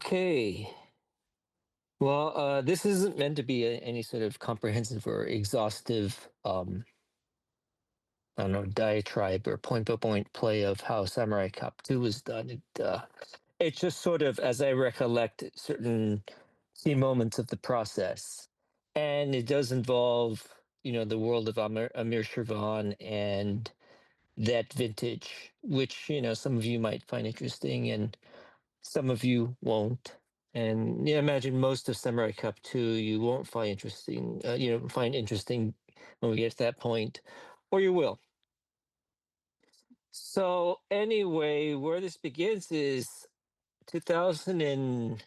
Okay. Well, this isn't meant to be any sort of comprehensive or exhaustive, I don't know, diatribe or point-by-point play of how Samurai Cop 2 was done. It's just sort of, as I recollect, certain key moments of the process. And it does involve, the world of Amir Shervan and that vintage, which, some of you might find interesting and some of you won't. And yeah, imagine most of Samurai Cup 2 you won't find interesting, find interesting when we get to that point, or you will. So anyway, where this begins is 2010,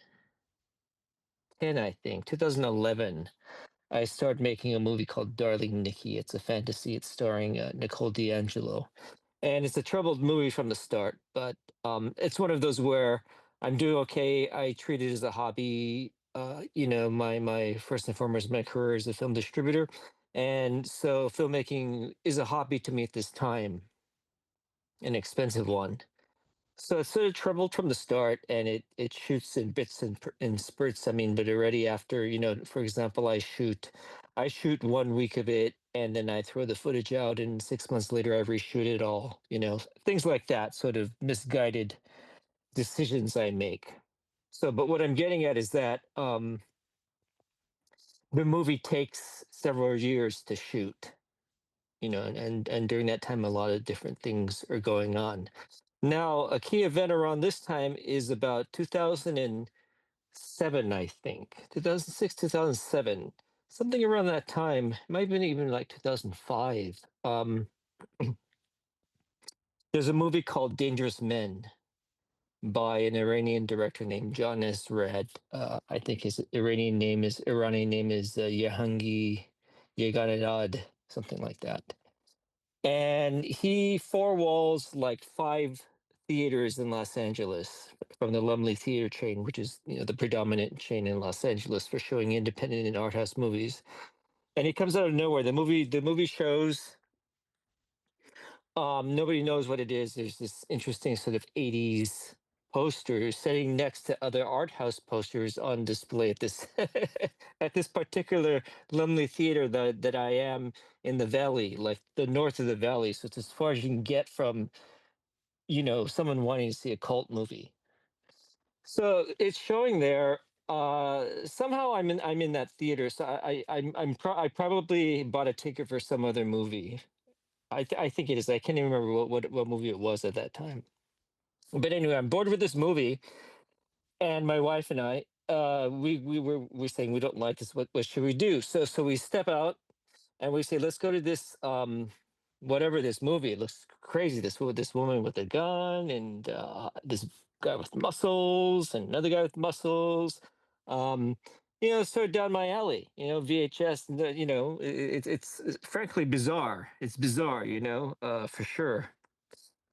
I think, 2011. I started making a movie called Darling Nikki. It's a fantasy. It's starring Nicole D'Angelo, and it's a troubled movie from the start. But it's one of those where I'm doing okay. I treat it as a hobby. My first and foremost, my career as a film distributor, and so filmmaking is a hobby to me at this time, an expensive one. So it's sort of troubled from the start, and it shoots in bits and in spurts. I mean, but already after, for example, I shoot 1 week of it, and then I throw the footage out, and 6 months later I reshoot it all. Things like that, sort of misguided decisions I make. So, but what I'm getting at is that the movie takes several years to shoot. And during that time, a lot of different things are going on. Now, a key event around this time is about 2007, I think. 2006, 2007. Something around that time. Might have been even like 2005. There's a movie called Dangerous Men by an Iranian director named John S. Rad. I think his Iranian name is Yehangi Yeganadad, something like that. And he four walls like five theaters in Los Angeles from the Lumley Theater chain, which is the predominant chain in Los Angeles for showing independent and art house movies. And he comes out of nowhere. The movie shows. Nobody knows what it is. There's this interesting sort of 80s poster sitting next to other art house posters on display at this at this particular Lumley Theater that I am in the valley, like the north of the valley. So it's as far as you can get from, someone wanting to see a cult movie. So it's showing there. Somehow I'm in that theater. So I probably bought a ticket for some other movie. I think it is. I can't even remember what movie it was at that time. But anyway, I'm bored with this movie, and my wife and I, we're saying we don't like this. What should we do? So we step out and we say, let's go to this whatever this movie. It looks crazy. This woman with a gun and this guy with muscles and another guy with muscles. Um, sort of down my alley. VHS. It's frankly bizarre. It's bizarre. For sure.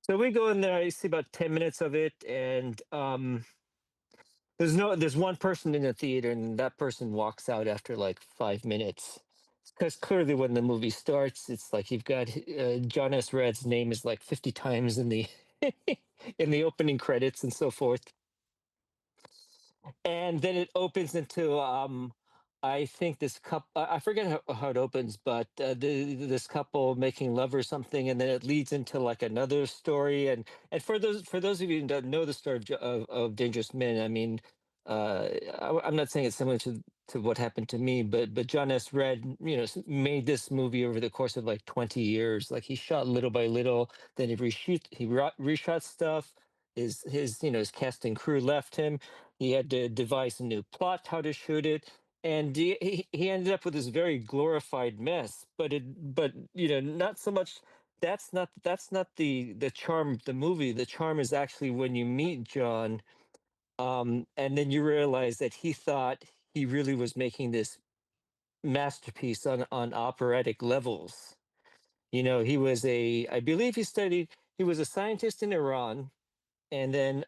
So we go in there. I see about 10 minutes of it, and there's one person in the theater, and that person walks out after like 5 minutes. Because clearly, when the movie starts, it's like you've got John S. Red's name is like 50 times in the in the opening credits and so forth. And then it opens into I think this couple. I forget how it opens, but this couple making love or something, and then it leads into like another story. And for those of you who don't know the story of Dangerous Men, I mean, I'm not saying it's similar to what happened to me, but John S. Red, made this movie over the course of like 20 years. Like he shot little by little, then reshot stuff. His cast and crew left him. He had to devise a new plot, how to shoot it, and he ended up with this very glorified mess. But not so much. That's not the charm of the movie. The charm is actually when you meet John, and then you realize that he thought he really was making this masterpiece on operatic levels. I believe he was a scientist in Iran, and then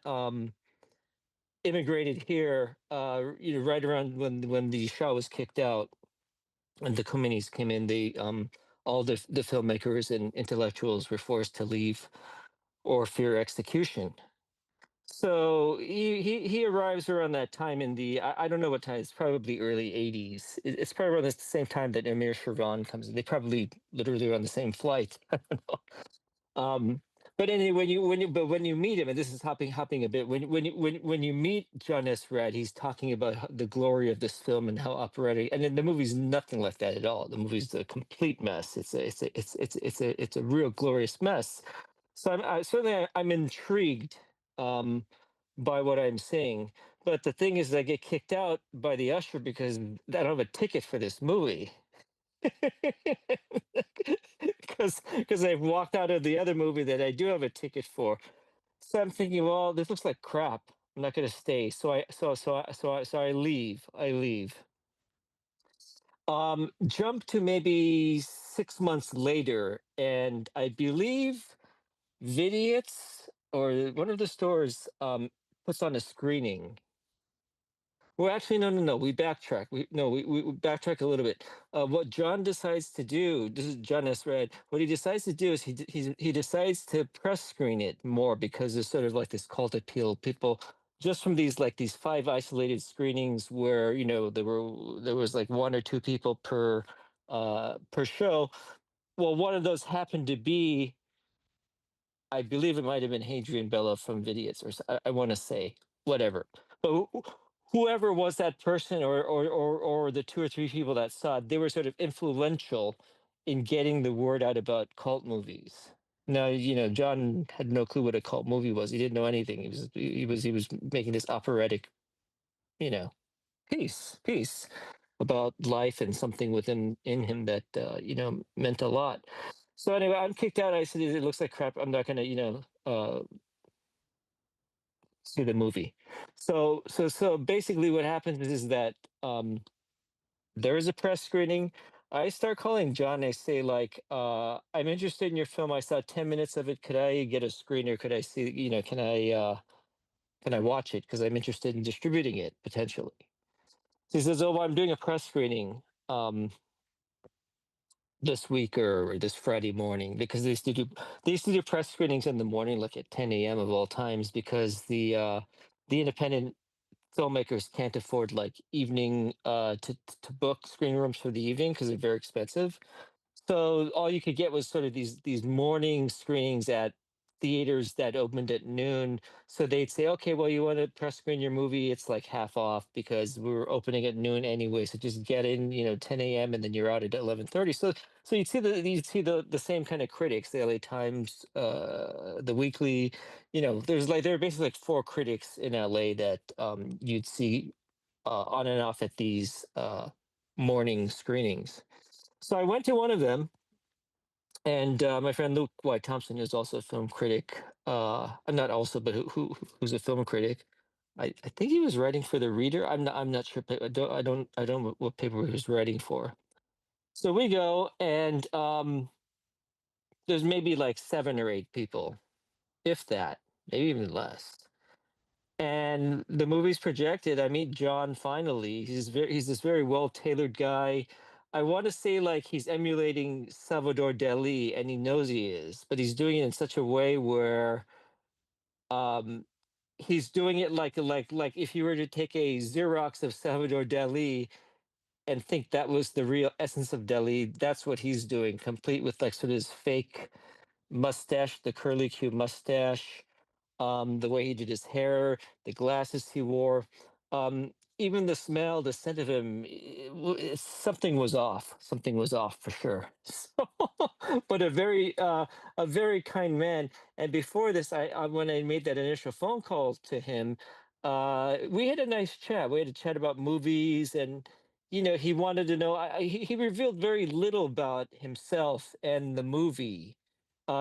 immigrated here, right around when the Shah was kicked out and the Khomeinis came in. All the filmmakers and intellectuals were forced to leave or fear execution. So he arrives around that time in the I don't know what time, it's probably early 80s. It's probably around the same time that Amir Shervan comes in. They probably literally on the same flight. I don't know. Um, but anyway, when you meet him, and this is hopping a bit, when you meet John S. Rad, he's talking about the glory of this film and how operatic, and then the movie's nothing like that at all. The movie's a complete mess. It's a real glorious mess. So I'm intrigued um, by what I'm seeing. But the thing is, I get kicked out by the usher because I don't have a ticket for this movie. Because I've walked out of the other movie that I do have a ticket for. So I'm thinking, well, this looks like crap. I'm not going to stay. So I leave. I leave. Jump to maybe 6 months later, and I believe Vidiots or one of the stores puts on a screening. Well, actually, no. We backtrack. We backtrack a little bit. What John decides to do, this is John S. Red. What he decides to do is he decides to press screen it more because there's sort of like this cult appeal. People just from these five isolated screenings where there was like one or two people per show. Well, one of those happened to be, I believe it might have been Hadrian Bella from Vidiots, I want to say whatever. But whoever was that person, or the two or three people that saw it, they were sort of influential in getting the word out about cult movies. Now, John had no clue what a cult movie was. He didn't know anything. He was making this operatic, you know, piece about life and something within in him that meant a lot. So anyway, I'm kicked out. I said, it looks like crap. I'm not gonna, see the movie. So basically what happens is that there is a press screening. I start calling John. I say, like, I'm interested in your film. I saw 10 minutes of it. Could I get a screener? Could I see, can I watch it? Because I'm interested in distributing it potentially. So he says, oh, well, I'm doing a press screening this week or this Friday morning, because they used to do press screenings in the morning, like at 10 a.m. of all times, because the independent filmmakers can't afford like evening to book screen rooms for the evening because they're very expensive. So all you could get was sort of these morning screenings at theaters that opened at noon. So they'd say, okay, well, you want to press screen your movie? It's like half off because we were opening at noon anyway. So just get in, 10 a.m. and then you're out at 11:30. So you'd see the same kind of critics, the LA Times, the Weekly. There are basically like four critics in LA that you'd see on and off at these morning screenings. So I went to one of them, and my friend Luke White Thompson is also a film critic. Not also, but who's a film critic. I think he was writing for the Reader. I'm not sure. I don't know what paper he was writing for. So we go, and there's maybe like seven or eight people, if that, maybe even less. And the movie's projected. I meet John finally. He's this very well tailored guy. I want to say like he's emulating Salvador Dali, and he knows he is, but he's doing it in such a way where um he's doing it like if you were to take a Xerox of Salvador Dali and think that was the real essence of Dali, that's what he's doing, complete with like sort of his fake mustache, the curly Q mustache, the way he did his hair, the glasses he wore, even the smell, the scent of him, something was off. Something was off for sure. So, but a very kind man. And before this, when I made that initial phone call to him, we had a nice chat. We had a chat about movies, and he wanted to know. He revealed very little about himself and the movie.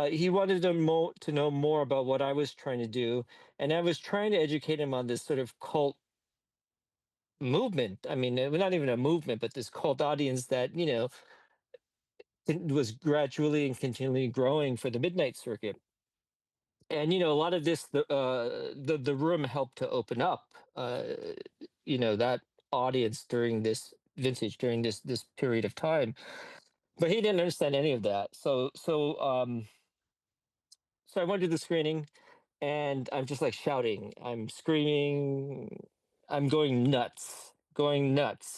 He wanted to know more about what I was trying to do, and I was trying to educate him on this sort of cult movement. I mean, not even a movement, but this cult audience that was gradually and continually growing for the Midnight Circuit. And a lot of this, the room helped to open up, that audience during this vintage, during this period of time. But he didn't understand any of that. So I went to the screening. and I'm just like shouting, I'm screaming, I'm going nuts.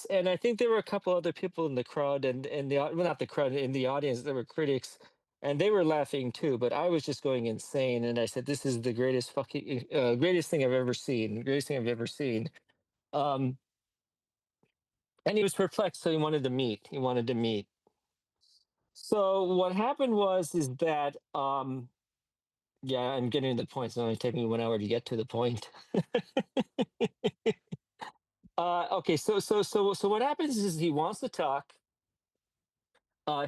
And I think there were a couple other people in the crowd and well, not the crowd, in the audience, there were critics, and they were laughing too. But I was just going insane, and I said, "This is the greatest fucking greatest thing I've ever seen, greatest thing I've ever seen." Um, and he was perplexed, so he wanted to meet. He wanted to meet. So what happened was is that yeah, I'm getting to the point. It's only taking me 1 hour to get to the point. Okay, so what happens is he wants to talk.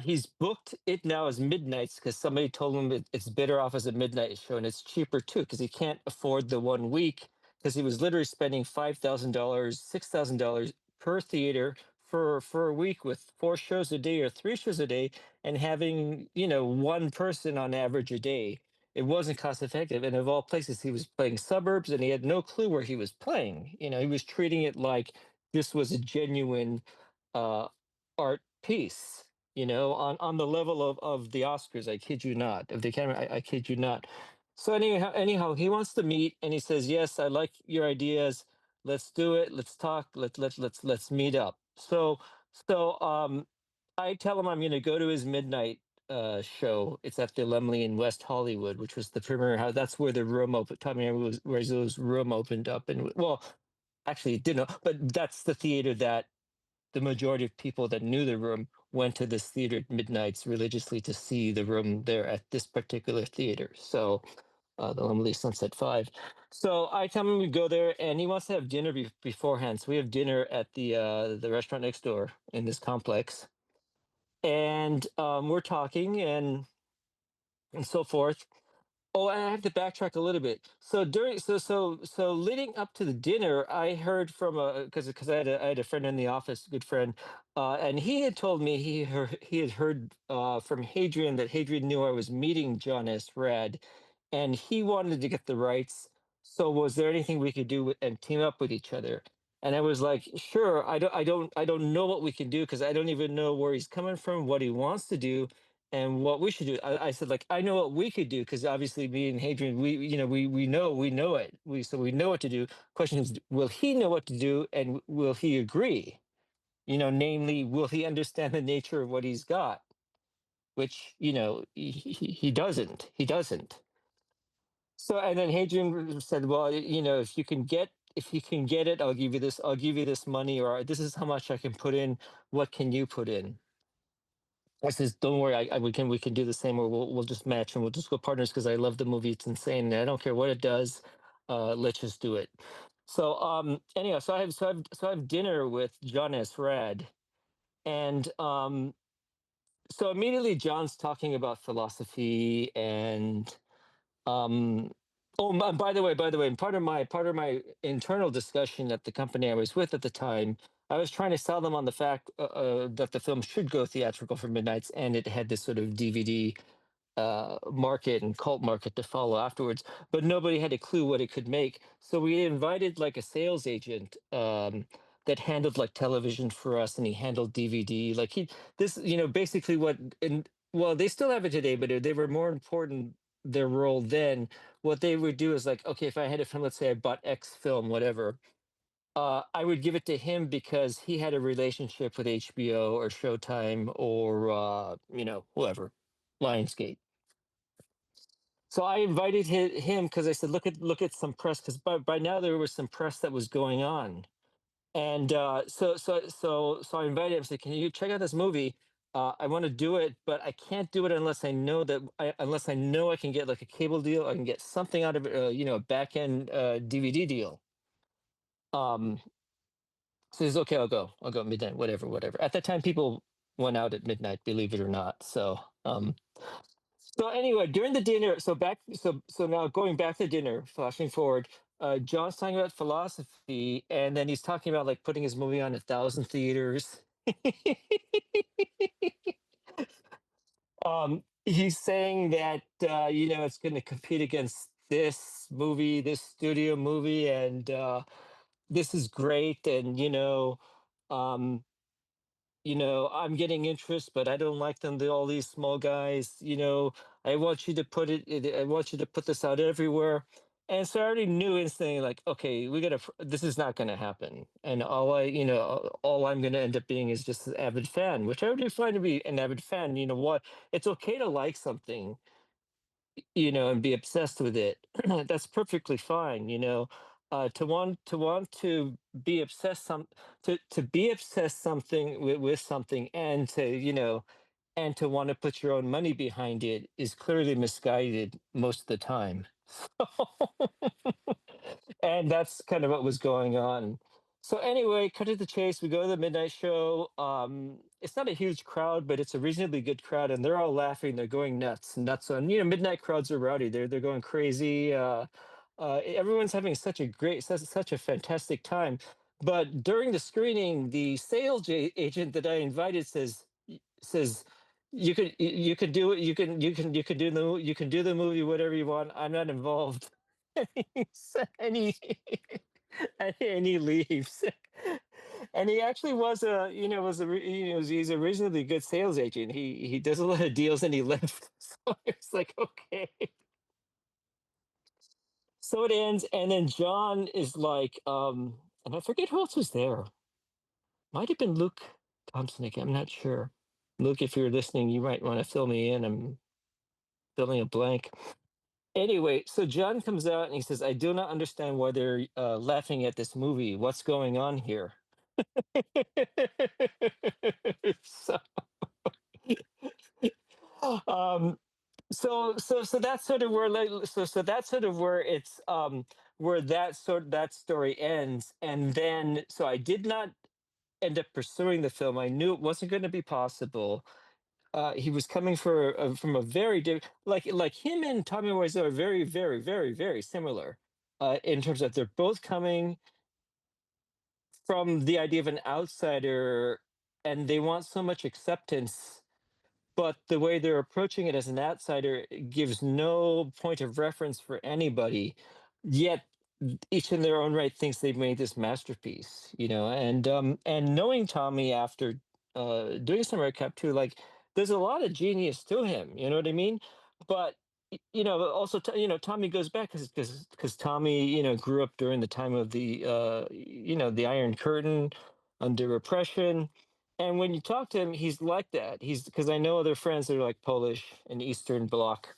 He's booked it now as midnights because somebody told him it's better off as a midnight show, and it's cheaper too because he can't afford the 1 week because he was literally spending $5,000, $6,000 per theater for a week with 4 shows a day or 3 shows a day, and having one person on average a day. It wasn't cost effective, and of all places, he was playing suburbs, and he had no clue where he was playing. He was treating it like this was a genuine uh, art piece, on the level of the Oscars. I kid you not. Of the Academy, I kid you not. So anyhow, he wants to meet, and he says, "Yes, I like your ideas. Let's do it. Let's talk. Let's meet up." So I tell him I'm going to go to his midnight show. It's at the Lemley in West Hollywood, which was the premiere house. That's where the room opened. Tommy Wiseau's room opened up, and well, actually, it didn't. But that's the theater that the majority of people that knew the room went to this theater at midnights religiously to see the room there at this particular theater. So the Lumley Sunset Five. So I tell him we go there, and he wants to have dinner beforehand. So we have dinner at the restaurant next door in this complex, and we're talking and so forth. Oh, and I have to backtrack a little bit. So leading up to the dinner, I heard from because I had a friend in the office, good friend, and he had told me he had heard from Hadrian that Hadrian knew I was meeting John S. Rad, and he wanted to get the rights. So was there anything we could do and team up with each other? And I was like, sure. I don't know what we can do because I don't even know where he's coming from, what he wants to do, and what we should do. I said, like, I know what we could do because obviously me and Hadrian, we know it. We know what to do. Question is, will he know what to do, and will he agree? Namely, will he understand the nature of what he's got? Which he doesn't. He doesn't. So and then Hadrian said, well, if you can get it, I'll give you this. I'll give you this money, or this is how much I can put in. What can you put in? I says, "Don't worry, we can do the same, or we'll just match and we'll just go partners because I love the movie. It's insane. And I don't care what it does. Let's just do it." So anyhow, so I have dinner with John S. Rad, and so immediately John's talking about philosophy and um. Oh, by the way, and part of my internal discussion at the company I was with at the time, I was trying to sell them on the fact that the film should go theatrical for midnights, and it had this sort of DVD market and cult market to follow afterwards, but nobody had a clue what it could make. So we invited like a sales agent that handled like television for us, and he handled DVD. Like basically what, and well, they still have it today, but they were more important, their role then. What they would do is like, okay, if I had a film, let's say I bought X film, whatever, I would give it to him because he had a relationship with HBO or Showtime or whoever, Lionsgate. So I invited him because I said, look at some press, because by now there was some press that was going on, and so I invited him. I said, can you check out this movie? I want to do it, but I can't do it unless I know unless I know I can get like a cable deal, I can get something out of it, a back end DVD deal. Um, so he's okay. I'll go midnight, whatever. At that time, people went out at midnight, believe it or not. So anyway, during the dinner, so now going back to dinner, flashing forward, John's talking about philosophy, and then he's talking about like putting his movie on 1,000 theaters. He's saying that it's going to compete against this movie, this studio movie, and this is great, and um, I'm getting interest, but I don't like them. They're all these small guys. I want you to I want you to put this out everywhere. And so I already knew instantly, like, okay, this is not going to happen. And all I'm going to end up being is just an avid fan, which I already find to be an avid fan. You know what? It's okay to like something, and be obsessed with it. That's perfectly fine. To want to be obsessed to be obsessed something with something, and to want to put your own money behind it is clearly misguided most of the time. And that's kind of what was going on. So anyway, cut to the chase. We go to the midnight show. It's not a huge crowd, but it's a reasonably good crowd, and they're all laughing. They're going nuts on. Midnight crowds are rowdy. They're going crazy. Everyone's having such a fantastic time. But during the screening, the agent that I invited says, you could do it. You can do the movie whatever you want. I'm not involved. And he leaves. And he actually was a you know was a re- you know he's a reasonably good sales agent. He does a lot of deals, and he left. So it's like, okay. So it ends, and then John is like, and I forget who else was there. Might have been Luke Thompson again. I'm not sure. Luke, if you're listening, you might want to fill me in. I'm filling a blank. Anyway, so John comes out and he says, "I do not understand why they're laughing at this movie. What's going on here?" So, um, so that's sort of where that's sort of where it's where that story ends. And then so I did not end up pursuing the film. I knew it wasn't going to be possible. He was coming from a very different, like him and Tommy Wiseau are very, very, very, very similar, in terms of they're both coming from the idea of an outsider, and they want so much acceptance, but the way they're approaching it as an outsider gives no point of reference for anybody. Yet each in their own right thinks they've made this masterpiece, and knowing Tommy after doing some recap too, like there's a lot of genius to him, you know what I mean? But also Tommy goes back because Tommy grew up during the time of the Iron Curtain, under oppression. And when you talk to him, he's like that. He's because I know other friends that are like Polish and Eastern Bloc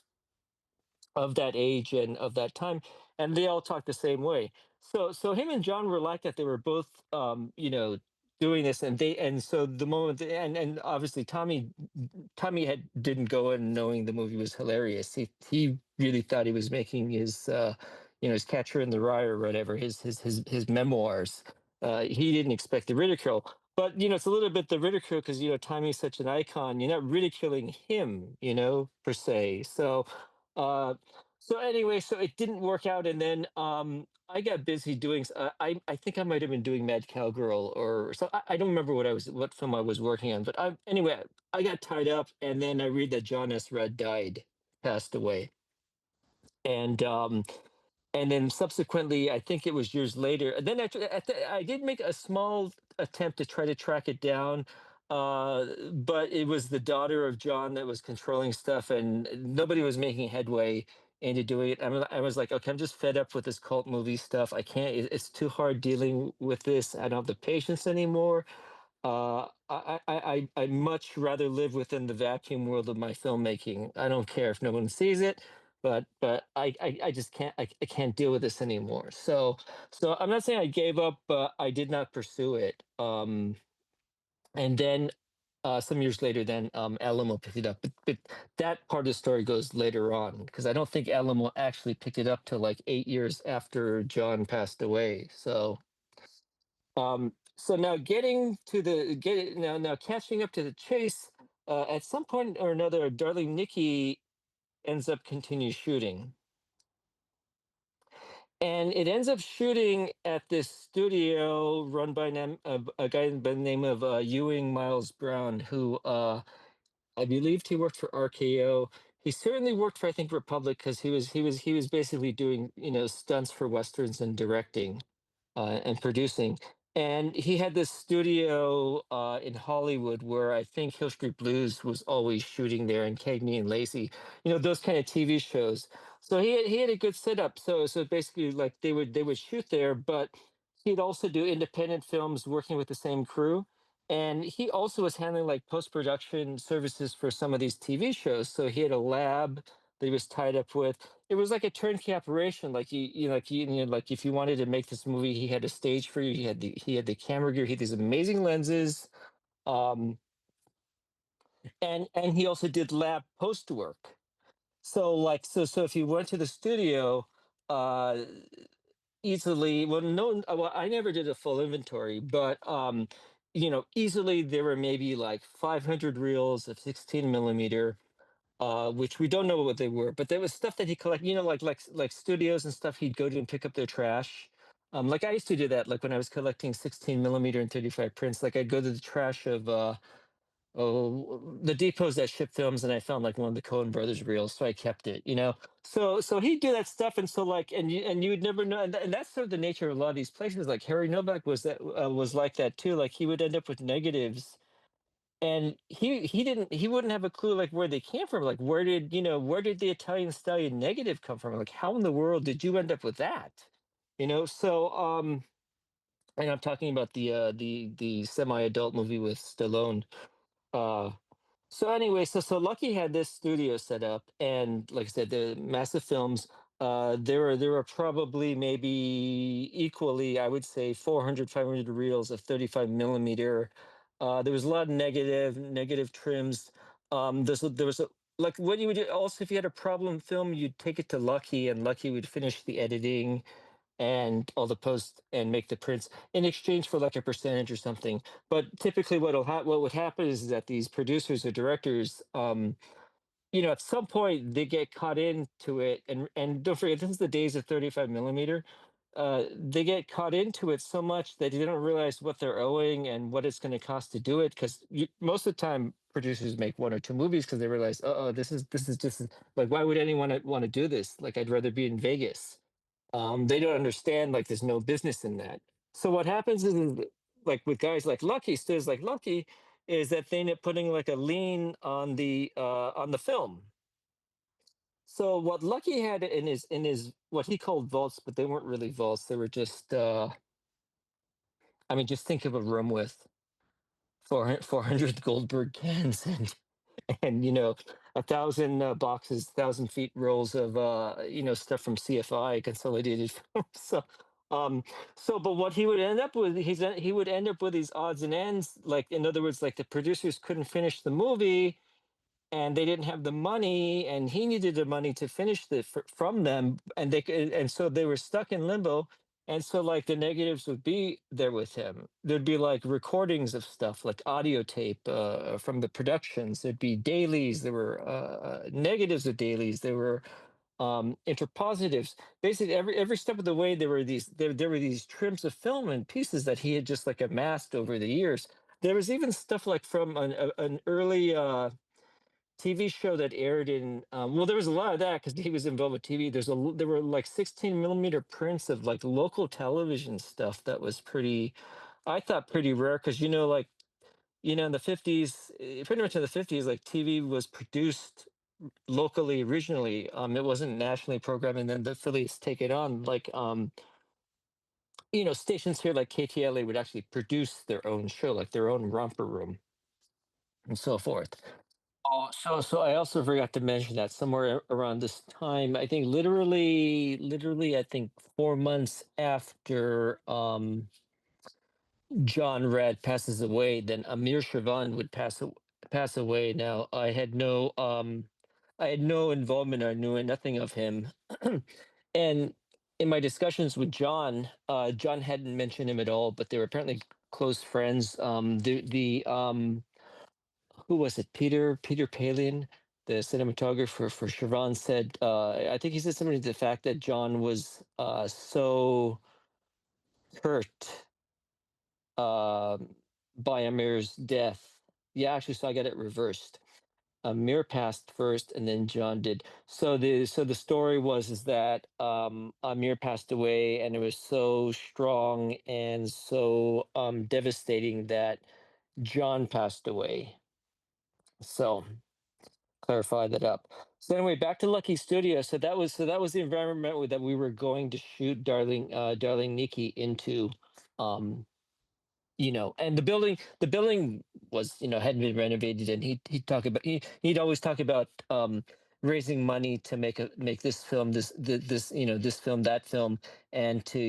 of that age and of that time, and they all talk the same way. So him and John were like that. They were both doing this, and so the moment, and obviously Tommy didn't go in knowing the movie was hilarious. He really thought he was making his Catcher in the Rye or whatever, his memoirs. He didn't expect the ridicule. But it's a little bit the ridicule because Tommy's such an icon. You're not ridiculing him, per se. uh so anyway, so it didn't work out, and then I got busy doing. I think I might have been doing Mad Cowgirl, or so. I don't remember what film I was working on, but anyway, I got tied up, and then I read that John S. Rudd passed away, and then subsequently, I think it was years later. And then I did make a small attempt to try to track it down, but it was the daughter of John that was controlling stuff, and nobody was making headway into doing it. I was like, okay, I'm just fed up with this cult movie stuff. I can't. It's too hard dealing with this. I don't have the patience anymore. I'd much rather live within the vacuum world of my filmmaking. I don't care if no one sees it, but I just I can't deal with this anymore. So I'm not saying I gave up, but I did not pursue it. And then some years later, then Alamo picked it up, but that part of the story goes later on because I don't think Alamo actually picked it up till like 8 years after John passed away. So now getting to the get now catching up to the chase. At some point or another, Darling Nikki ends up continue shooting, and it ends up shooting at this studio run by a guy by the name of Ewing Miles Brown, who I believed he worked for RKO. He certainly worked for, I think, Republic, because he was basically doing stunts for westerns and directing and producing. And he had this studio in Hollywood where I think Hill Street Blues was always shooting there, and Cagney and Lacey, those kind of TV shows. So he had a good setup. So basically, like they would shoot there, but he'd also do independent films working with the same crew. And he also was handling like post production services for some of these TV shows. So he had a lab that he was tied up with. It was like a turnkey operation. Like like if you wanted to make this movie, he had a stage for you. He had the camera gear. He had these amazing lenses, um, and he also did lab post work. So if you went to the studio, uh, easily, well, no, well, I never did a full inventory, but easily there were maybe like 500 reels of 16 millimeter, which we don't know what they were, but there was stuff that he collected, like studios and stuff. He'd go to and pick up their trash. Like I used to do that, like when I was collecting 16 millimeter and 35 prints. Like I'd go to the trash of the depots that ship films, and I found like one of the Coen Brothers reels, so I kept it. So he'd do that stuff, and so like, and you would never know, and that's sort of the nature of a lot of these places. Like Harry Novak was like that too. Like he would end up with negatives, and he wouldn't have a clue like where they came from. Like where did the Italian Stallion negative come from? Like how in the world did you end up with that? And I'm talking about the semi-adult movie with Stallone. uh so anyway, so Lucky had this studio set up, and like I said, the massive films. There were probably maybe equally, I would say, 400, 500 reels of 35 millimeter. There was a lot of negative trims. There was like what you would do also if you had a problem film, you'd take it to Lucky, and Lucky would finish the editing and all the posts and make the prints in exchange for like a percentage or something. But typically, what would happen is that these producers or directors, at some point they get caught into it, and don't forget, this is the days of 35 millimeter. They get caught into it so much that they don't realize what they're owing and what it's going to cost to do it. Because most of the time, producers make one or two movies because they realize, oh, this is just like, why would anyone want to do this? Like, I'd rather be in Vegas. They don't understand like there's no business in that. So what happens is like with guys like Lucky, stirs like Lucky, is that they end up putting like a lien on the film. So what Lucky had in his what he called vaults, but they weren't really vaults. They were just I mean, just think of a room with 400 Goldberg cans and 1,000 boxes, 1,000 feet rolls of stuff from CFI, Consolidated Films. Um but what he would end up with, he would end up with these odds and ends. Like, in other words, like the producers couldn't finish the movie, and they didn't have the money, and he needed the money to finish from them, and so they were stuck in limbo. And so like the negatives would be there with him. There'd be like recordings of stuff, like audio tape from the productions. There'd be dailies. There were negatives of dailies. There were interpositives. Basically every step of the way there were these trims of film and pieces that he had just like amassed over the years. There was even stuff like from an early TV show that aired in well, there was a lot of that because he was involved with TV. There were like 16 millimeter prints of like local television stuff that was pretty, I thought, pretty rare. Because like in the 50s, pretty much in the 50s, like TV was produced locally, regionally. It wasn't nationally programmed, and then the affiliates take it on. Like stations here like KTLA would actually produce their own show, like their own romper room and so forth. Oh, so I also forgot to mention that somewhere around this time, I think literally, I think 4 months after John Rad passes away, then Amir Shervan would pass away. Now I had no involvement. I knew nothing of him, and in my discussions with John, John hadn't mentioned him at all, but they were apparently close friends. The who was it? Peter Palin, the cinematographer for Siobhan, said, I think he said something to the fact that John was so hurt um by Amir's death. Yeah, actually, so I got it reversed. Amir passed first, and then John did. So the story was is that Amir passed away, and it was so strong and so devastating that John passed away. So clarify that up. So anyway, back to Lucky Studio. So that was the environment that we were going to shoot Darling Nikki into. Um, and the building was, hadn't been renovated, and he'd always talk about raising money to make this film, this film, that film, and to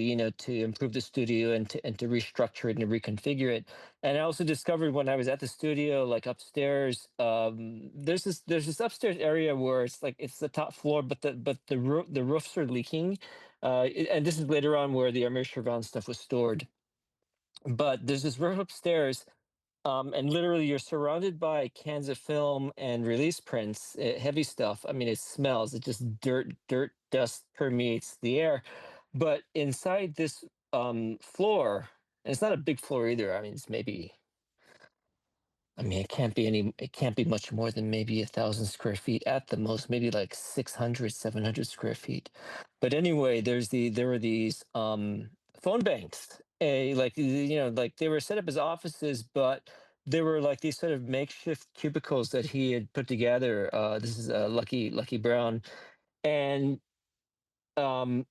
improve the studio, and to restructure it and reconfigure it. And I also discovered when I was at the studio, like upstairs, there's this upstairs area where it's the top floor, but the roofs are leaking, and this is later on where the Amir Shervan stuff was stored. But there's this roof upstairs, and literally you're surrounded by cans of film and release prints, heavy stuff. I mean, it smells. It just dirt, dust permeates the air. But inside this floor, and it's not a big floor either. I mean, it's maybe. I mean, it can't be much more than maybe 1,000 square feet at the most, maybe like 600, 700 square feet. But anyway, there were these phone banks, like they were set up as offices, but they were like these sort of makeshift cubicles that he had put together. This is Lucky Brown, and um,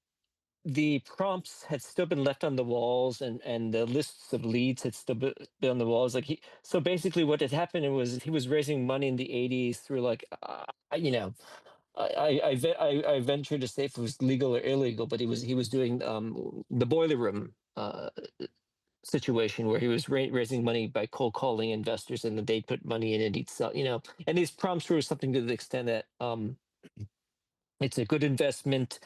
the prompts had still been left on the walls, and the lists of leads had still been on the walls. So basically what had happened was he was raising money in the 80s through like, I venture to say if it was legal or illegal, but he was doing the boiler room situation where he was raising money by cold calling investors, and then they'd put money in and he'd sell, and these prompts were something to the extent that it's a good investment,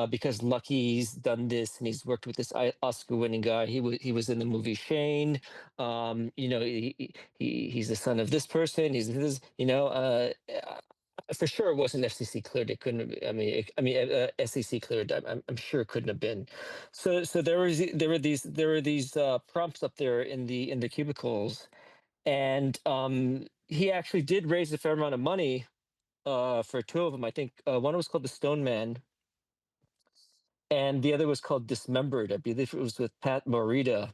because Lucky's done this and he's worked with this Oscar-winning guy. He was in the movie Shane. He's the son of this person. He's this. For sure, it wasn't FCC cleared. It couldn't have. SEC cleared. I'm sure it couldn't have been. So there were these prompts up there in the cubicles, and he actually did raise a fair amount of money for two of them. I think one was called the Stone Man, and the other was called Dismembered. I believe it was with Pat Morita.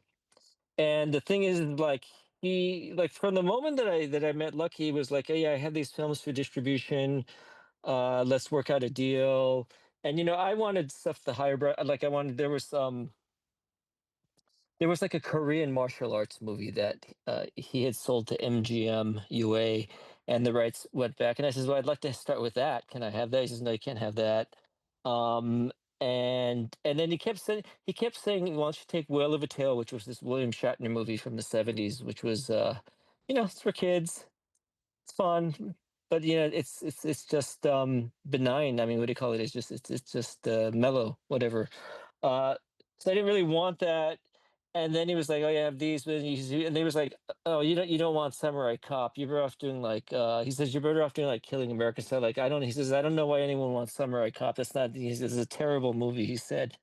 And the thing is, like, he, like, from the moment that I met Lucky, he was like, "Oh yeah, I have these films for distribution. Let's work out a deal." And I wanted stuff the higher, like I wanted. There was like a Korean martial arts movie that he had sold to MGM UA, and the rights went back. And I says, "Well, I'd like to start with that. Can I have that?" He says, "No, you can't have that." Um, and then he kept saying, "Why don't you take Whale of a Tale," which was this William Shatner movie from the '70s, which was it's for kids. It's fun, but it's just benign. I mean, what do you call it? It's just mellow, whatever. Uh, so I didn't really want that. And then he was like, "Oh, yeah, I have these," and he was like, "Oh, you don't want Samurai Cop. You're better off doing like," he says, "You're better off doing like Killing American Style." Like, I don't. He says, "I don't know why anyone wants Samurai Cop. That's not." He says, "It's a terrible movie." He said.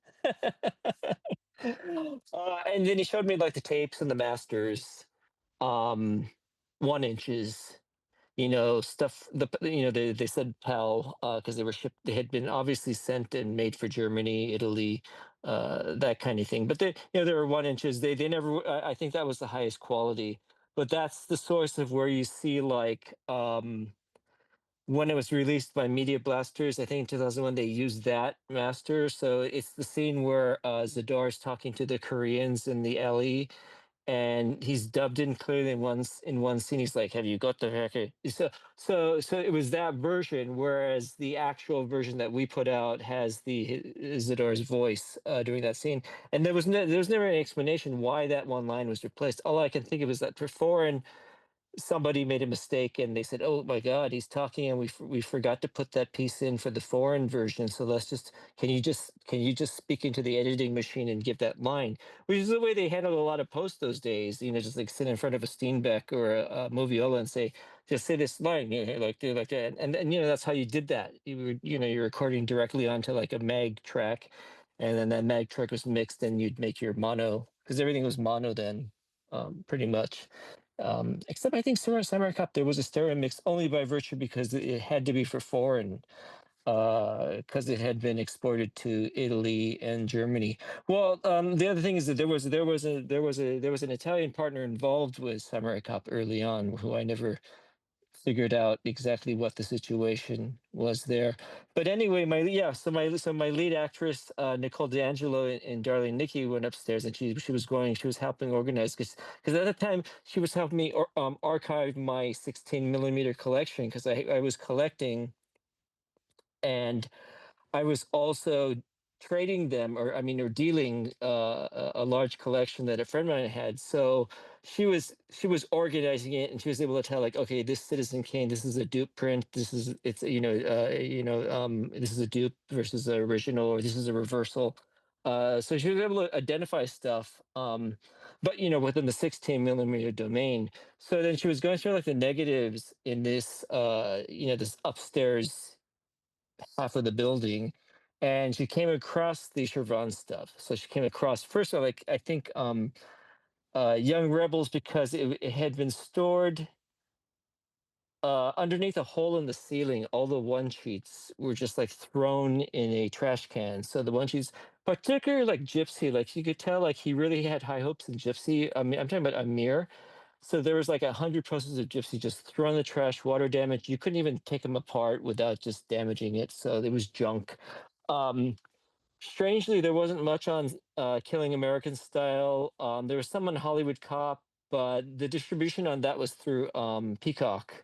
And then he showed me like the tapes and the masters, um, 1 inches, stuff. They said PAL, because they were shipped. They had been obviously sent and made for Germany, Italy, that kind of thing. But there were 1 inches. They never. I think that was the highest quality. But that's the source of where you see like when it was released by Media Blasters. I think in 2001 they used that master. So it's the scene where Zadar is talking to the Koreans in the alley, and he's dubbed in clearly in one scene. He's like, "Have you got the record?" So it was that version, whereas the actual version that we put out has the Isidore's voice during that scene. And there was never any explanation why that one line was replaced. All I can think of is that for foreign, somebody made a mistake and they said, "Oh my God, he's talking, and we forgot to put that piece in for the foreign version. So let's just can you just speak into the editing machine and give that line?" Which is the way they handled a lot of posts those days. Just like sit in front of a Steenbeck or a Moviola and say, "Just say this line," like do like that, and that's how you did that. You're recording directly onto like a mag track, and then that mag track was mixed, and you'd make your mono, because everything was mono then, pretty much. Except I think Samurai Cop there was a stereo mix only by virtue because it had to be for foreign, because it had been exported to Italy and Germany. Well, the other thing is that there was an Italian partner involved with Samurai Cop early on, who I never figured out exactly what the situation was there. But anyway, my lead actress, Nicole D'Angelo in Darling Nikki, went upstairs, and she was helping organize, because at the time she was helping me archive my 16 millimeter collection, because I was collecting, and I was also trading them, or I mean, or dealing a large collection that a friend of mine had. So she was organizing it, and she was able to tell, like, okay, this Citizen Kane, this is a dupe print. This is it's this is a dupe versus the original, or this is a reversal. So she was able to identify stuff, but within the 16 millimeter domain. So then she was going through like the negatives in this, this upstairs half of the building, and she came across the Shervan stuff. So she came across first of all, like, I think, Young Rebels, because it had been stored underneath a hole in the ceiling. All the one sheets were just like thrown in a trash can. So the one sheets, particularly like Gypsy, like you could tell, like he really had high hopes in Gypsy. I mean, I'm talking about Amir. So there was like 100 posters of Gypsy just thrown in the trash, water damage. You couldn't even take them apart without just damaging it. So it was junk. Um, Strangely, there wasn't much on Killing American Style. There was some on Hollywood Cop, but the distribution on that was through Peacock.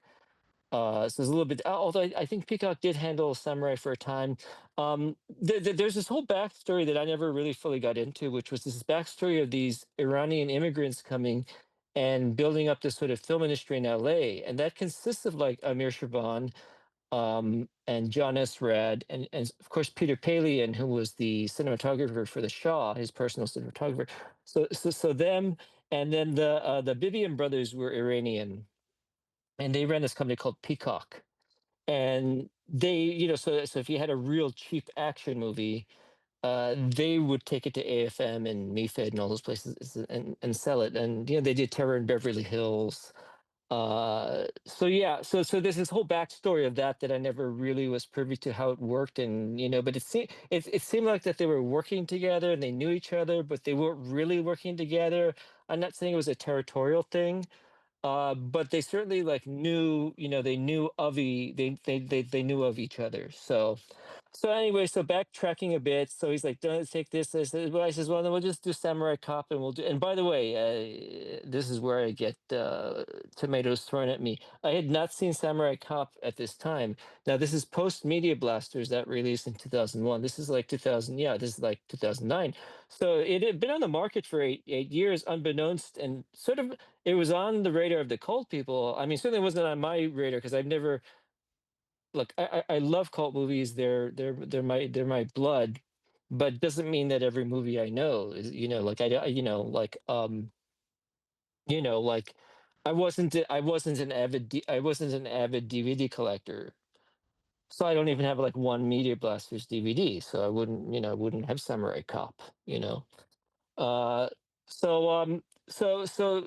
So it's a little bit, although I think Peacock did handle Samurai for a time. There's this whole backstory that I never really fully got into, which was this backstory of these Iranian immigrants coming and building up this sort of film industry in LA. And that consists of like Amir Shervan, and John S. Rad, and of course Peter Palian, who was the cinematographer for the Shah, his personal cinematographer. So them, and then the Bibian brothers were Iranian, and they ran this company called Peacock. And they, so if you had a real cheap action movie, they would take it to AFM and MeFed and all those places, and sell it. And they did Terror in Beverly Hills. So yeah, so there's this whole backstory of that I never really was privy to how it worked. And but it seemed like that they were working together and they knew each other, but they weren't really working together. I'm not saying it was a territorial thing, but they certainly like knew, they knew of they knew of each other. So anyway, so backtracking a bit, so he's like, "Don't take this." I says, "Well, then we'll just do Samurai Cop, and we'll do." And by the way, this is where I get tomatoes thrown at me. I had not seen Samurai Cop at this time. Now this is post Media Blasters that released in 2001. This is like 2000. Yeah, this is like 2009. So it had been on the market for eight years, unbeknownst, and sort of it was on the radar of the cult people. I mean, certainly wasn't on my radar, because I've never, look. I love cult movies. They're my blood, but doesn't mean that every movie I know is, like like I wasn't an avid DVD collector, so I don't even have like one Media Blasters DVD. So I wouldn't have Samurai Cop. You know, uh, so so so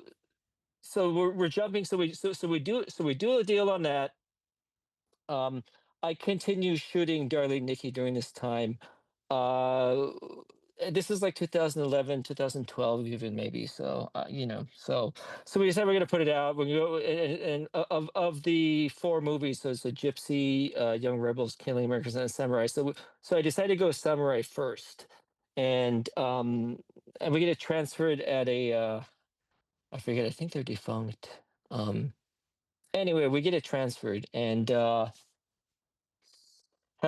so we're jumping. So we do a deal on that. Um, I continue shooting Darling Nikki during this time. Uh, this is like 2011, 2012, even maybe. So so we decided we're gonna put it out. We're gonna go, and of the four movies, so Gypsy, Young Rebels, Killing Americans, and Samurai. So I decided to go Samurai first, and we get it transferred at a, I forget. I think they're defunct. Anyway, we get it transferred, and have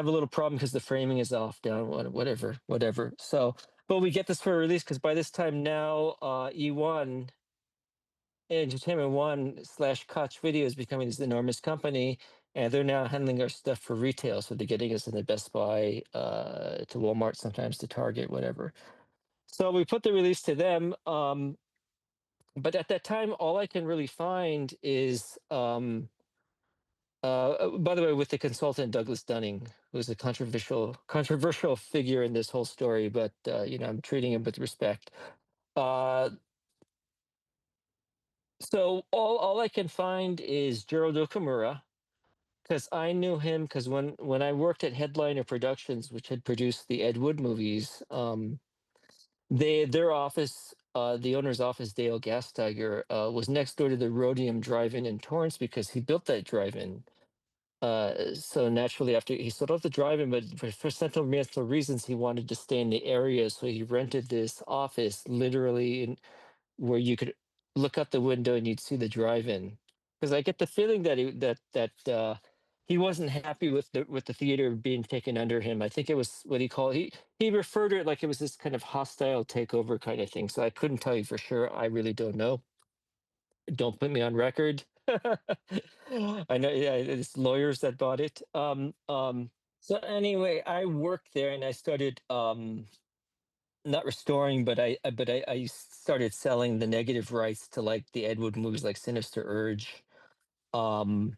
a little problem because the framing is off, down, whatever. So, but we get this for release, because by this time now, E1 Entertainment One slash Koch Video is becoming this enormous company, and they're now handling our stuff for retail. So they're getting us in the Best Buy, to Walmart, sometimes to Target, whatever. So we put the release to them. But at that time, all I can really find is, by the way, with the consultant Douglas Dunning, who's a controversial figure in this whole story, but I'm treating him with respect. Uh, So all I can find is Gerald Okamura, because I knew him because when I worked at Headliner Productions, which had produced the Ed Wood movies, their office, the owner's office, Dale Gastiger, was next door to the Rhodium Drive-In in Torrance because he built that drive-in. So naturally, after he sold off the drive-in, but for sentimental reasons, he wanted to stay in the area, so he rented this office literally in where you could look out the window and you'd see the drive-in. Because I get the feeling that he wasn't happy with the theater being taken under him. I think it was what he referred to it like it was this kind of hostile takeover kind of thing. So I couldn't tell you for sure. I really don't know. Don't put me on record. I know, yeah, it's lawyers that bought it. So anyway, I worked there and I started not restoring, but I started selling the negative rights to like the Ed Wood movies like Sinister Urge, um,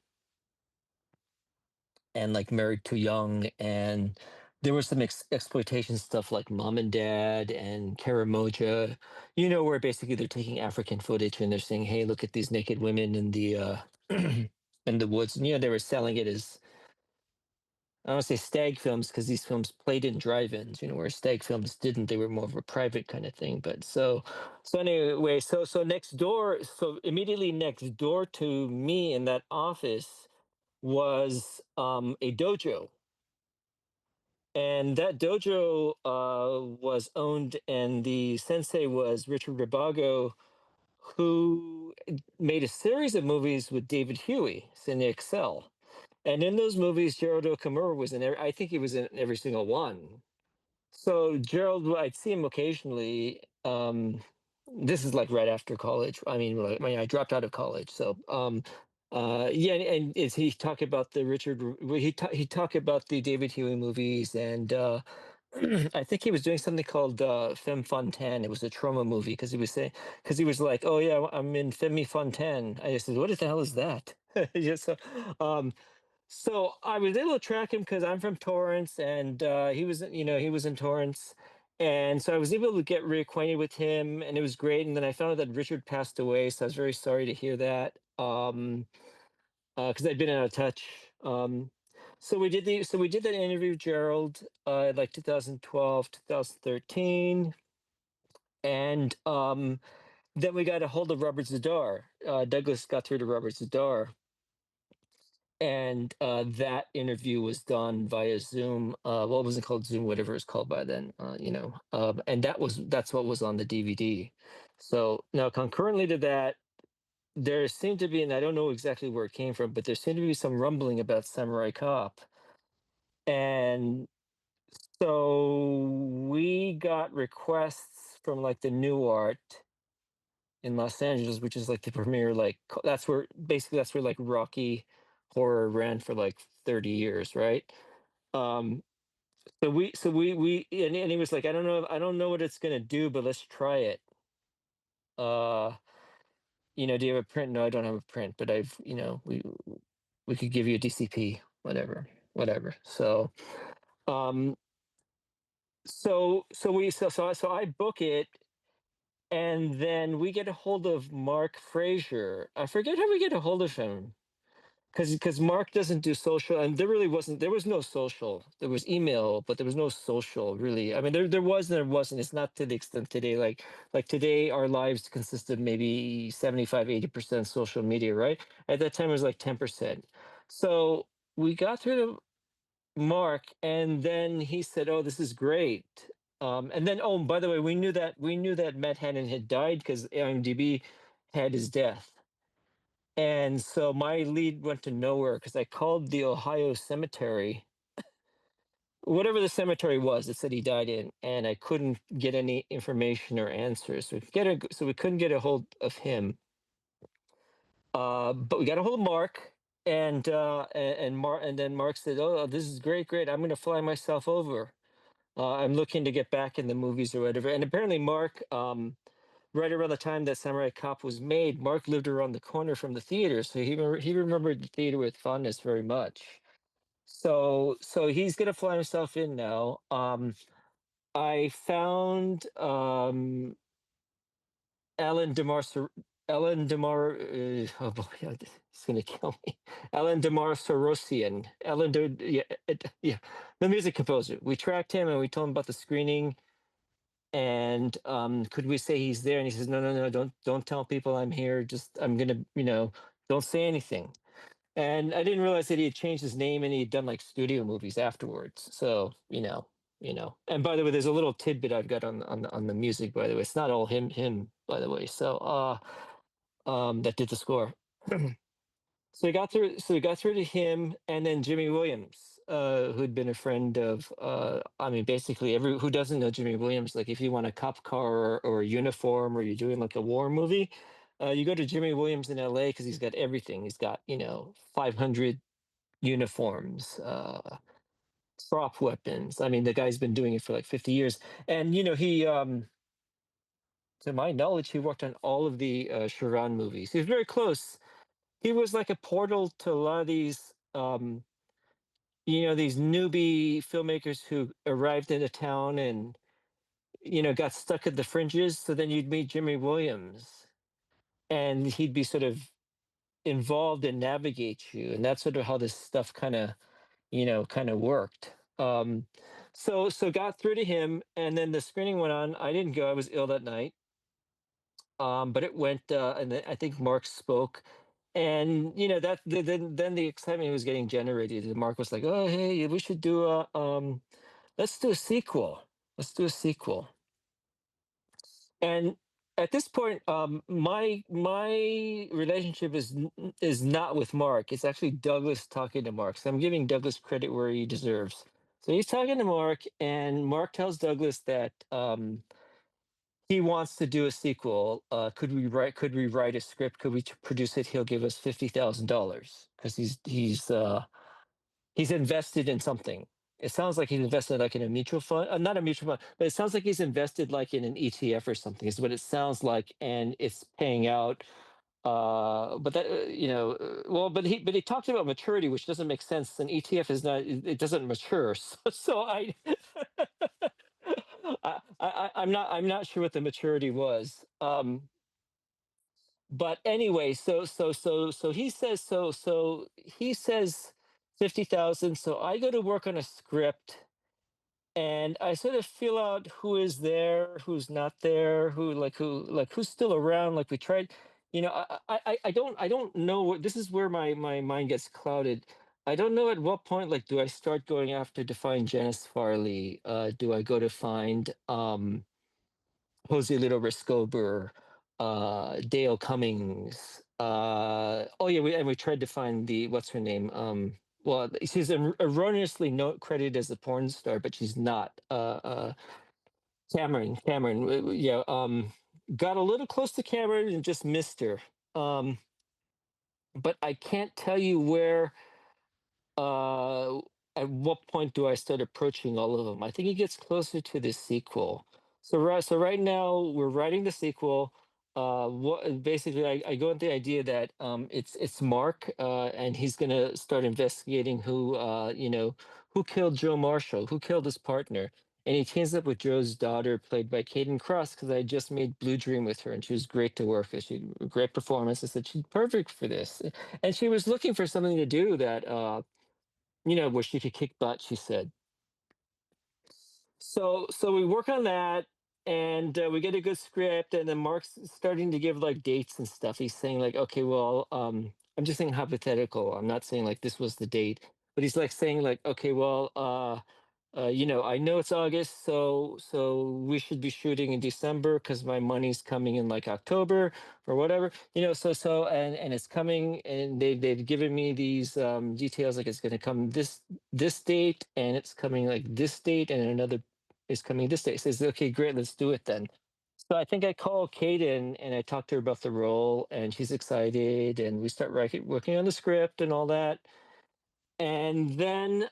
and like Married Too Young, and there was some exploitation stuff like Mom and Dad and Karamoja, where basically they're taking African footage and they're saying, "Hey, look at these naked women in the in the woods," and they were selling it as, I don't want to say stag films because these films played in drive-ins, where stag films didn't. They were more of a private kind of thing. But so anyway, so next door, so immediately next door to me in that office was a dojo, and that dojo was owned, and the sensei was Richard Rabago, who made a series of movies with David Huey, Cine Excel. And in those movies, Gerald Okamura was in I think he was in every single one. So Gerald, I'd see him occasionally. This is like right after college. I mean, I dropped out of college. So yeah, and is he talk about the he talk about the David Huey movies, and I think he was doing something called Femme Fontaine. It was a trauma movie because he was like, "Oh yeah, I'm in Femme Fontaine." I said, "What the hell is that?" Yeah, um, so I was able to track him because I'm from Torrance, and he was in Torrance, and so I was able to get reacquainted with him, and it was great. And then I found out that Richard passed away, so I was very sorry to hear that, because I'd been out of touch. So we did that interview with Gerald, like 2012, 2013, and then we got a hold of Robert Zadar. Douglas got through to Robert Zadar, and that interview was done via Zoom. Well, it wasn't called Zoom, whatever it's called by then. And that's what was on the DVD. So now, concurrently to that, there seemed to be, and I don't know exactly where it came from, but there seemed to be some rumbling about Samurai Cop, and so we got requests from like the New Art in Los Angeles, which is like the premier, like that's where like Rocky horror ran for like 30 years, right? Um, and he was like, I don't know what it's gonna do, but let's try it. Uh, do you have a print? No, I don't have a print, but we could give you a DCP, whatever. Um, so I book it, and then we get a hold of Mark Frazier. I forget how we get a hold of him. Because Mark doesn't do social, and there was no social. There was email, but there was no social really. I mean, there was and there wasn't. It's not to the extent today. Like today, our lives consist of maybe 75-80% social media, right? At that time, it was like 10%. So we got through to Mark, and then he said, "Oh, this is great." And then, oh, by the way, we knew that Matt Hannon had died because IMDb had his death. And so my lead went to nowhere because I called the Ohio cemetery, whatever the cemetery was that said he died in, and I couldn't get any information or answers. So we couldn't get a hold of him. But we got a hold of Mark, and then Mark said, "Oh, this is great. I'm going to fly myself over. I'm looking to get back in the movies or whatever." And apparently, Mark, right around the time that Samurai Cop was made, Mark lived around the corner from the theater, so he remembered the theater with fondness very much. So he's gonna fly himself in now. I found Alan Ellen Demar. Oh boy, he's gonna kill me. Ellen Demar Sorosian. Yeah, yeah, the music composer. We tracked him and we told him about the screening. And could we say he's there? And he says, no, no, no, don't tell people I'm here. Just I'm gonna, don't say anything. And I didn't realize that he had changed his name and he'd done like studio movies afterwards. So, And by the way, there's a little tidbit I've got on the music, by the way. It's not all him, by the way. So that did the score. So we got through to him and then Jimmy Williams, who'd been a friend of I mean basically every who doesn't know Jimmy Williams, like if you want a cop car or a uniform or you're doing like a war movie, you go to Jimmy Williams in LA because he's got everything. He's got, 500 uniforms, prop weapons. I mean, the guy's been doing it for like 50 years. And he to my knowledge, he worked on all of the Sharon movies. He was very close. He was like a portal to a lot of these these newbie filmmakers who arrived in a town and got stuck at the fringes. So then you'd meet Jimmy Williams and he'd be sort of involved and navigate you, and that's sort of how this stuff kind of worked. So got through to him, and then the screening went on. I didn't go, I was ill that night. But it went, and then I think Mark spoke, and then the excitement was getting generated, and Mark was like, oh hey, we should do a let's do a sequel. Let's do a sequel. And at this point, my relationship is not with Mark. It's actually Douglas talking to Mark. So I'm giving Douglas credit where he deserves. So he's talking to Mark, and Mark tells Douglas that he wants to do a sequel. Could we write a script? Could we produce it? He'll give us $50,000 because he's invested in something. It sounds like he's invested like in a mutual fund, not a mutual fund, but it sounds like he's invested like in an ETF or something. Is what it sounds like, and it's paying out. But that well, but he talked about maturity, which doesn't make sense. An ETF is not; it doesn't mature. So I'm not sure what the maturity was. But anyway, so he says 50,000. So I go to work on a script and I sort of feel out who is there, who's not there, who's still around. Like we tried, I don't know what this is where my mind gets clouded. I don't know at what point, like, do I start going after to find Janice Farley? Do I go to find Jose Little Riscober, Dale Cummings. Oh yeah, we tried to find the what's her name. Well, she's erroneously credited as a porn star, but she's not. Cameron. Yeah. Got a little close to Cameron and just missed her. Um, but I can't tell you where uh at what point do I start approaching all of them? I think it gets closer to the sequel. So right now we're writing the sequel. What basically I go with the idea that it's Mark, and he's gonna start investigating who killed Joe Marshall, who killed his partner. And he teams up with Joe's daughter, played by Caden Cross, because I just made Blue Dream with her, and she was great to work with. She great performance. I said she's perfect for this, and she was looking for something to do that where she could kick butt, she said. So we work on that, and we get a good script, and then Mark's starting to give like dates and stuff. He's saying like, okay, well, I'm just saying hypothetical. I'm not saying like this was the date, but he's like saying like, okay, well, I know it's August, so we should be shooting in December because my money's coming in like October or whatever. And it's coming, and they've given me these details, like it's going to come this date, and it's coming like this date, and another is coming this date. Says, okay, great, let's do it then. So I think I call Kaden and I talk to her about the role, and she's excited, and we start working on the script and all that. And then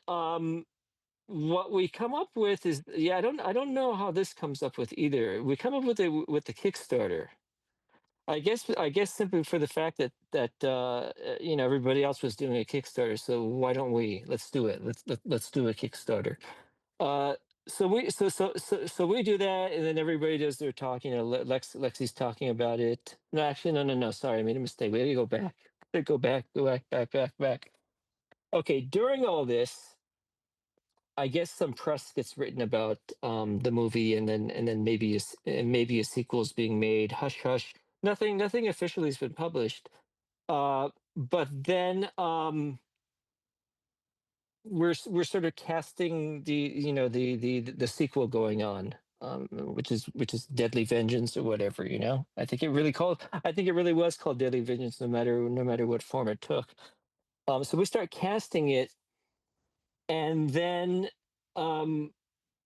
what we come up with is, yeah, I don't know how this comes up with either. We come up with the Kickstarter. I guess simply for the fact that everybody else was doing a Kickstarter, so why don't we? Let's do it. Let's do a Kickstarter. So we do that, and then everybody does their talking. Lexi's talking about it. No, actually, no. Sorry, I made a mistake. We got to go back. Go back. Okay, during all this, I guess some press gets written about the movie, and then maybe a sequel is being made. Hush, hush. Nothing officially has been published. But then we're sort of casting the sequel going on, which is Deadly Vengeance or whatever. I think it really was called Deadly Vengeance, no matter what form it took. So we start casting it, and then um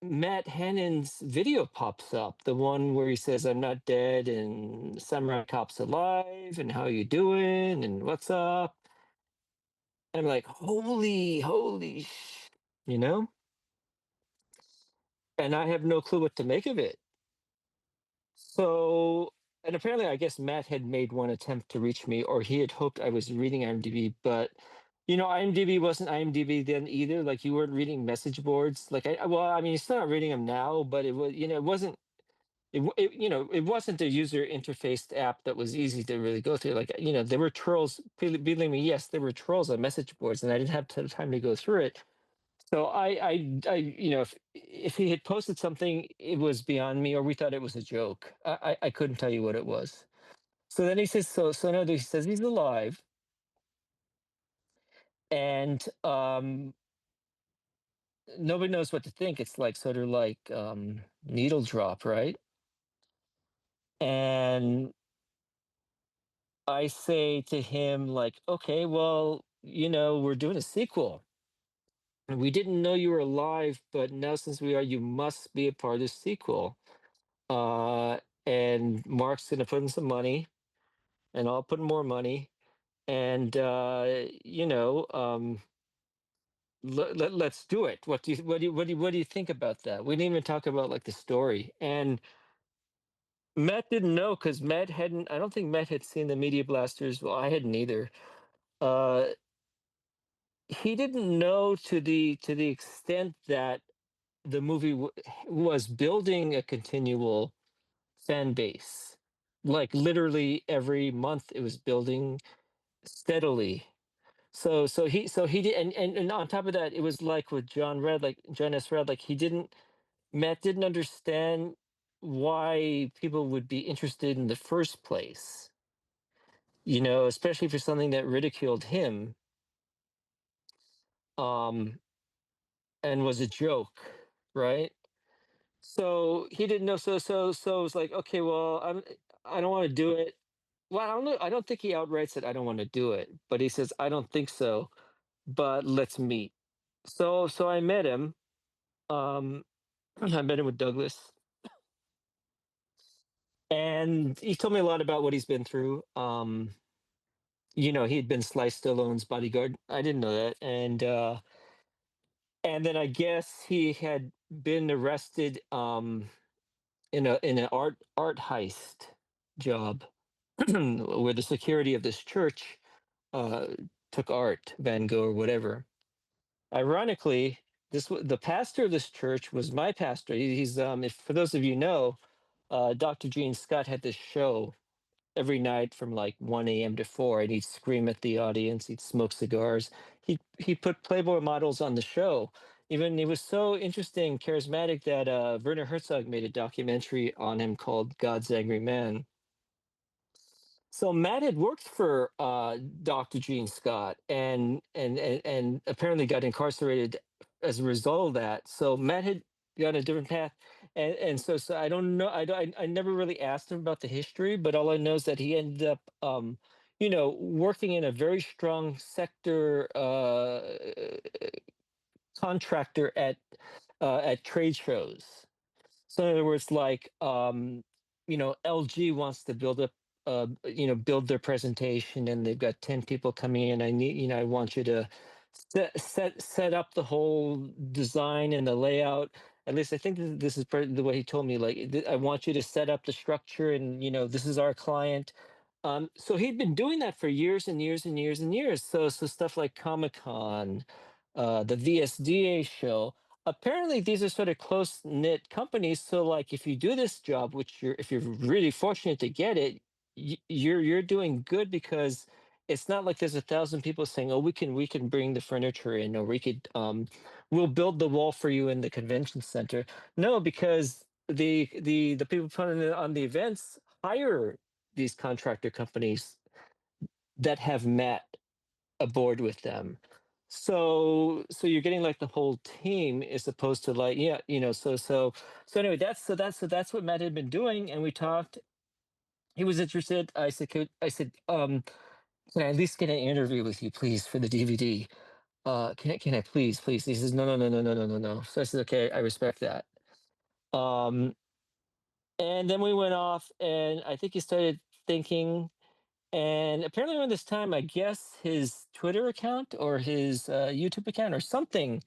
Matt Hannon's video pops up, the one where he says, "I'm not dead," and "Samurai Cop's alive," and "How you doing?" and "What's up?" I'm like, holy, you know? And I have no clue what to make of it. So, and apparently, I guess Matt had made one attempt to reach me, or he had hoped I was reading IMDb, but IMDb wasn't IMDb then either. Like, you weren't reading message boards. Like, well, I mean, still not reading them now, but it wasn't. It wasn't a user interfaced app that was easy to really go through. Like, there were trolls. Believe me, yes, there were trolls on message boards, and I didn't have time to go through it. So if he had posted something, it was beyond me, or we thought it was a joke. I couldn't tell you what it was. So then he says, so no, he says he's alive, and nobody knows what to think. It's like sort of like needle drop, right? And I say to him, like, okay, well, we're doing a sequel. And we didn't know you were alive, but now since we are, you must be a part of the sequel. Uh, and Mark's gonna put in some money, and I'll put in more money, and let's do it. What do you think about that? We didn't even talk about like the story. And Matt didn't know, because Matt hadn't. I don't think Matt had seen the Media Blasters. Well, I hadn't either. Uh, he didn't know to the extent that the movie was building a continual fan base. Like, literally every month it was building steadily. So he did, and on top of that, it was like with John S. Red, like Matt didn't understand why people would be interested in the first place. Especially for something that ridiculed him, um, and was a joke, right? So he didn't know. So it was like, okay, well, I don't want to do it. Well, I don't know. I don't think he outright said I don't want to do it, but he says I don't think so. But let's meet. So I met him. Um, I met him with Douglas, and he told me a lot about what he's been through. He had been Sly Stallone's bodyguard. I didn't know that, and then I guess he had been arrested in an art heist job where the security of this church uh, took art, Van Gogh or whatever. Ironically, the pastor of this church was my pastor. He's if for those of you know, Dr. Gene Scott had this show every night from like 1 a.m. to 4, and he'd scream at the audience. He'd smoke cigars. He put Playboy models on the show. Even he was so interesting, charismatic that Werner Herzog made a documentary on him called God's Angry Man. So Matt had worked for Dr. Gene Scott, and apparently got incarcerated as a result of that. So Matt had gone a different path, and so I don't know. I never really asked him about the history, but all I know is that he ended up, working in a very strong sector contractor at trade shows. So in other words, like LG wants to build their presentation, and they've got 10 people coming in. I want you to set up the whole design and the layout. At least I think this is the way he told me. Like, I want you to set up the structure, and this is our client. So he'd been doing that for years and years and years and years. So stuff like Comic Con, the VSDA show. apparently these are sort of close knit companies. So like if you do this job, which you're if you're really fortunate to get it, you're doing good because it's not like there's 1,000 people saying, "Oh, we can bring the furniture in, or we could we'll build the wall for you in the convention center." No, because the people putting it on the events hire these contractor companies that have met aboard with them. So you're getting like the whole team as opposed to like, yeah, so anyway, that's what Matt had been doing, and we talked. He was interested. Can I at least get an interview with you, please, for the DVD? Can I please? He says, no, no, no, no, no, no, no, no. So I said, okay, I respect that. Um, and then we went off, and I think he started thinking. And apparently, around this time, I guess his Twitter account or his YouTube account or something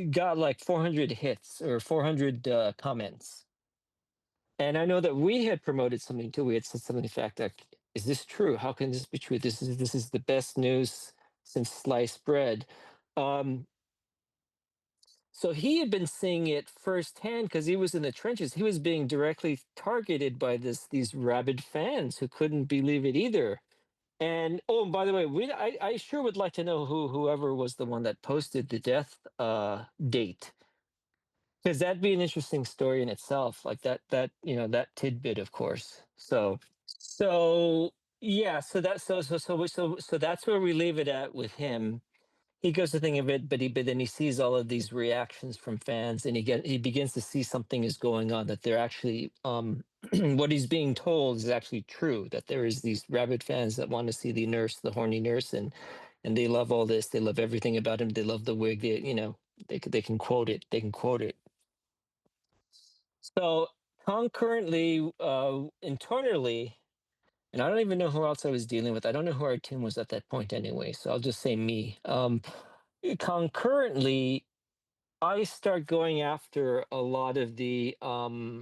got like 400 hits or 400 comments. And I know that we had promoted something too. We had said something to the fact that, is this true? How can this be true? This is the best news since sliced bread. Um, so he had been seeing it firsthand because he was in the trenches. He was being directly targeted by these rabid fans who couldn't believe it either. And oh, and by the way, I sure would like to know whoever was the one that posted the death date, because that'd be an interesting story in itself. Like that tidbit, of course. So yeah, so that's where we leave it at with him. He goes to think of it, but then he sees all of these reactions from fans, and he begins to see something is going on, that they're actually what he's being told is actually true, that there is these rabid fans that want to see the horny nurse, and they love all this, they love everything about him, they love the wig, they can quote it, so concurrently, internally, and I don't even know who else I was dealing with. I don't know who our team was at that point anyway, so I'll just say me. Concurrently, I start going after a lot of the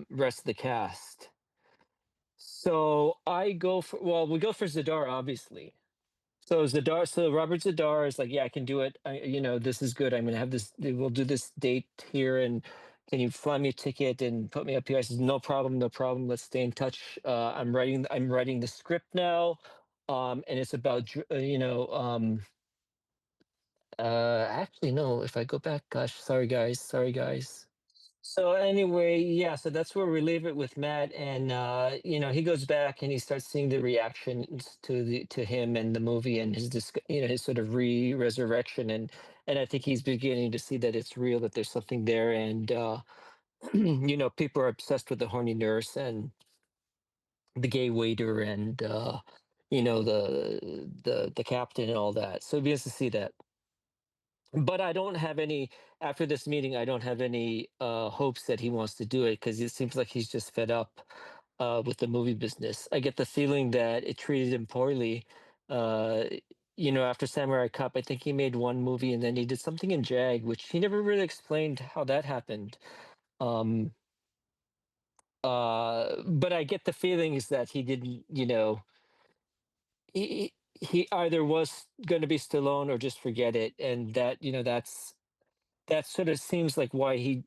rest of the cast. So I go for, well, we go for Zadar, obviously. So Robert Zadar is like, yeah, I can do it. This is good. I'm gonna have this. We'll do this date here, and can you fly me a ticket and put me up here? I says, no problem, no problem. Let's stay in touch. I'm writing the script now, and it's about actually no. If I go back, gosh, sorry guys. So anyway, yeah, so that's where we leave it with Matt, and he goes back and he starts seeing the reactions to him and the movie, and his sort of resurrection, and I think he's beginning to see that it's real, that there's something there, and people are obsessed with the horny nurse and the gay waiter, and the captain and all that. So he begins to see that. But I don't have any, after this meeting, I don't have any hopes that he wants to do it, because it seems like he's just fed up with the movie business. I get the feeling that it treated him poorly. Uh, after Samurai Cop, I think he made one movie and then he did something in Jag, which he never really explained how that happened. Um, but I get the feelings that he didn't, he either was going to be Stallone or just forget it, and that sort of seems like why he,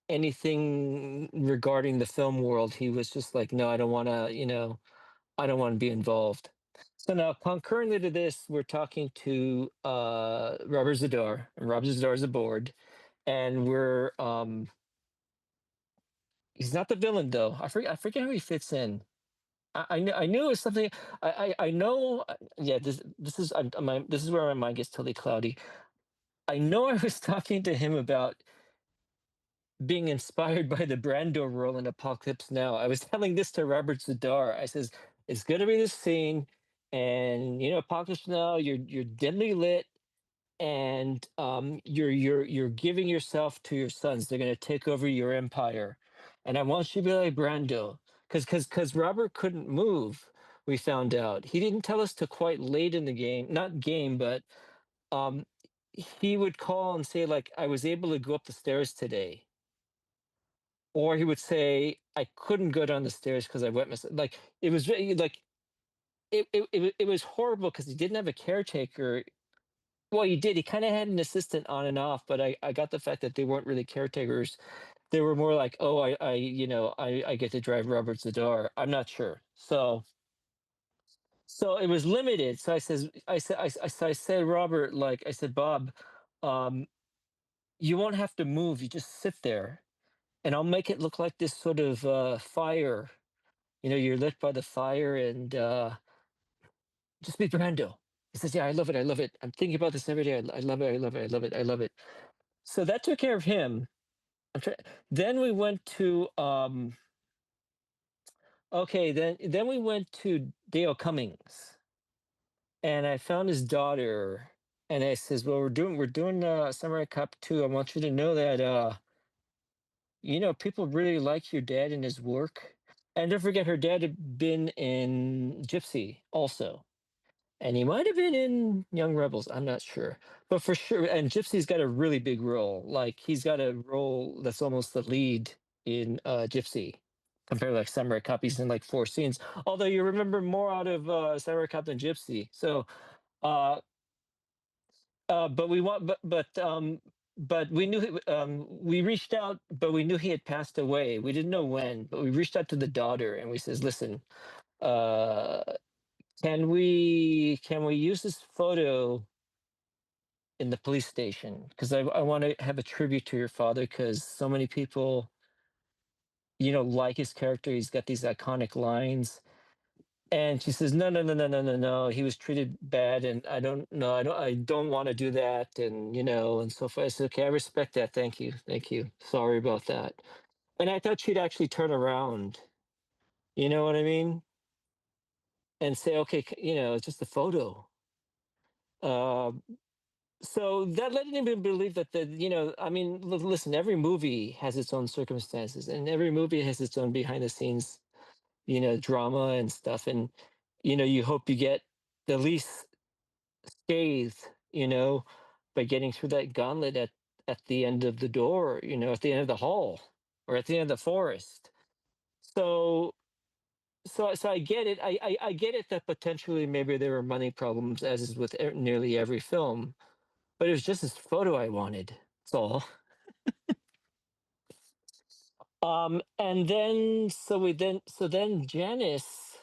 anything regarding the film world, he was just like, no, I don't want to be involved. So now concurrently to this, we're talking to Robert Zadar, and Robert Zadar is aboard, and he's not the villain though. I forget how he fits in. I knew it was something. I know. Yeah, this is where my mind gets totally cloudy. I know I was talking to him about being inspired by the Brando role in Apocalypse Now. I was telling this to Robert Zadar. I says, it's gonna be this scene, and Apocalypse Now, you're dimly lit, and you're giving yourself to your sons. They're gonna take over your empire. And I want you to be like Brando. Because Robert couldn't move, we found out. He didn't tell us till quite late in the game, not game, but um he would call and say, like, I was able to go up the stairs today, or he would say, I couldn't go down the stairs because I wet myself. Like, it was like it was horrible because he didn't have a caretaker. Well, he did. He kind of had an assistant on and off, but I got the fact that they weren't really caretakers. They were more like, oh, I get to drive Robert Zadar. I'm not sure. So it was limited. So I said, Robert, like I said, Bob, um, you won't have to move. You just sit there, and I'll make it look like this sort of fire. You're lit by the fire, and just be Brando. He says, yeah, I love it. I love it. I'm thinking about this every day. I love it. I love it. I love it. I love it. So that took care of him. Then we went to okay. Then we went to Dale Cummings, and I found his daughter, and I says, well, we're doing Samurai Cop 2. I want you to know that people really like your dad and his work. And don't forget, her dad had been in Gypsy also. And he might have been in Young Rebels. I'm not sure. But for sure, and Gypsy's got a really big role. Like he's got a role that's almost the lead in Gypsy. Compared to like Samurai Cop, he's in like 4 scenes. Although you remember more out of Samurai Cop than Gypsy. So uh but we want but we knew we reached out, but we knew he had passed away. We didn't know when, but we reached out to the daughter and we says, listen, uh can we use this photo in the police station? Because I want to have a tribute to your father, because so many people like his character. He's got these iconic lines. And she says, no, no, no, no, no, no, no. He was treated bad, and I don't know. I don't want to do that, and and so forth. I said, okay, I respect that. Thank you, thank you. Sorry about that. And I thought she'd actually turn around. You know what I mean? And say, okay, it's just a photo. Uh, so that led me to believe that I mean, listen, every movie has its own circumstances, and every movie has its own behind the scenes, drama and stuff, and you hope you get the least scathed, by getting through that gauntlet at the end of the door, at the end of the hall, or at the end of the forest. So so I get it. I get it that potentially maybe there were money problems, as is with nearly every film, but it was just this photo I wanted. That's all. And then so then Janice,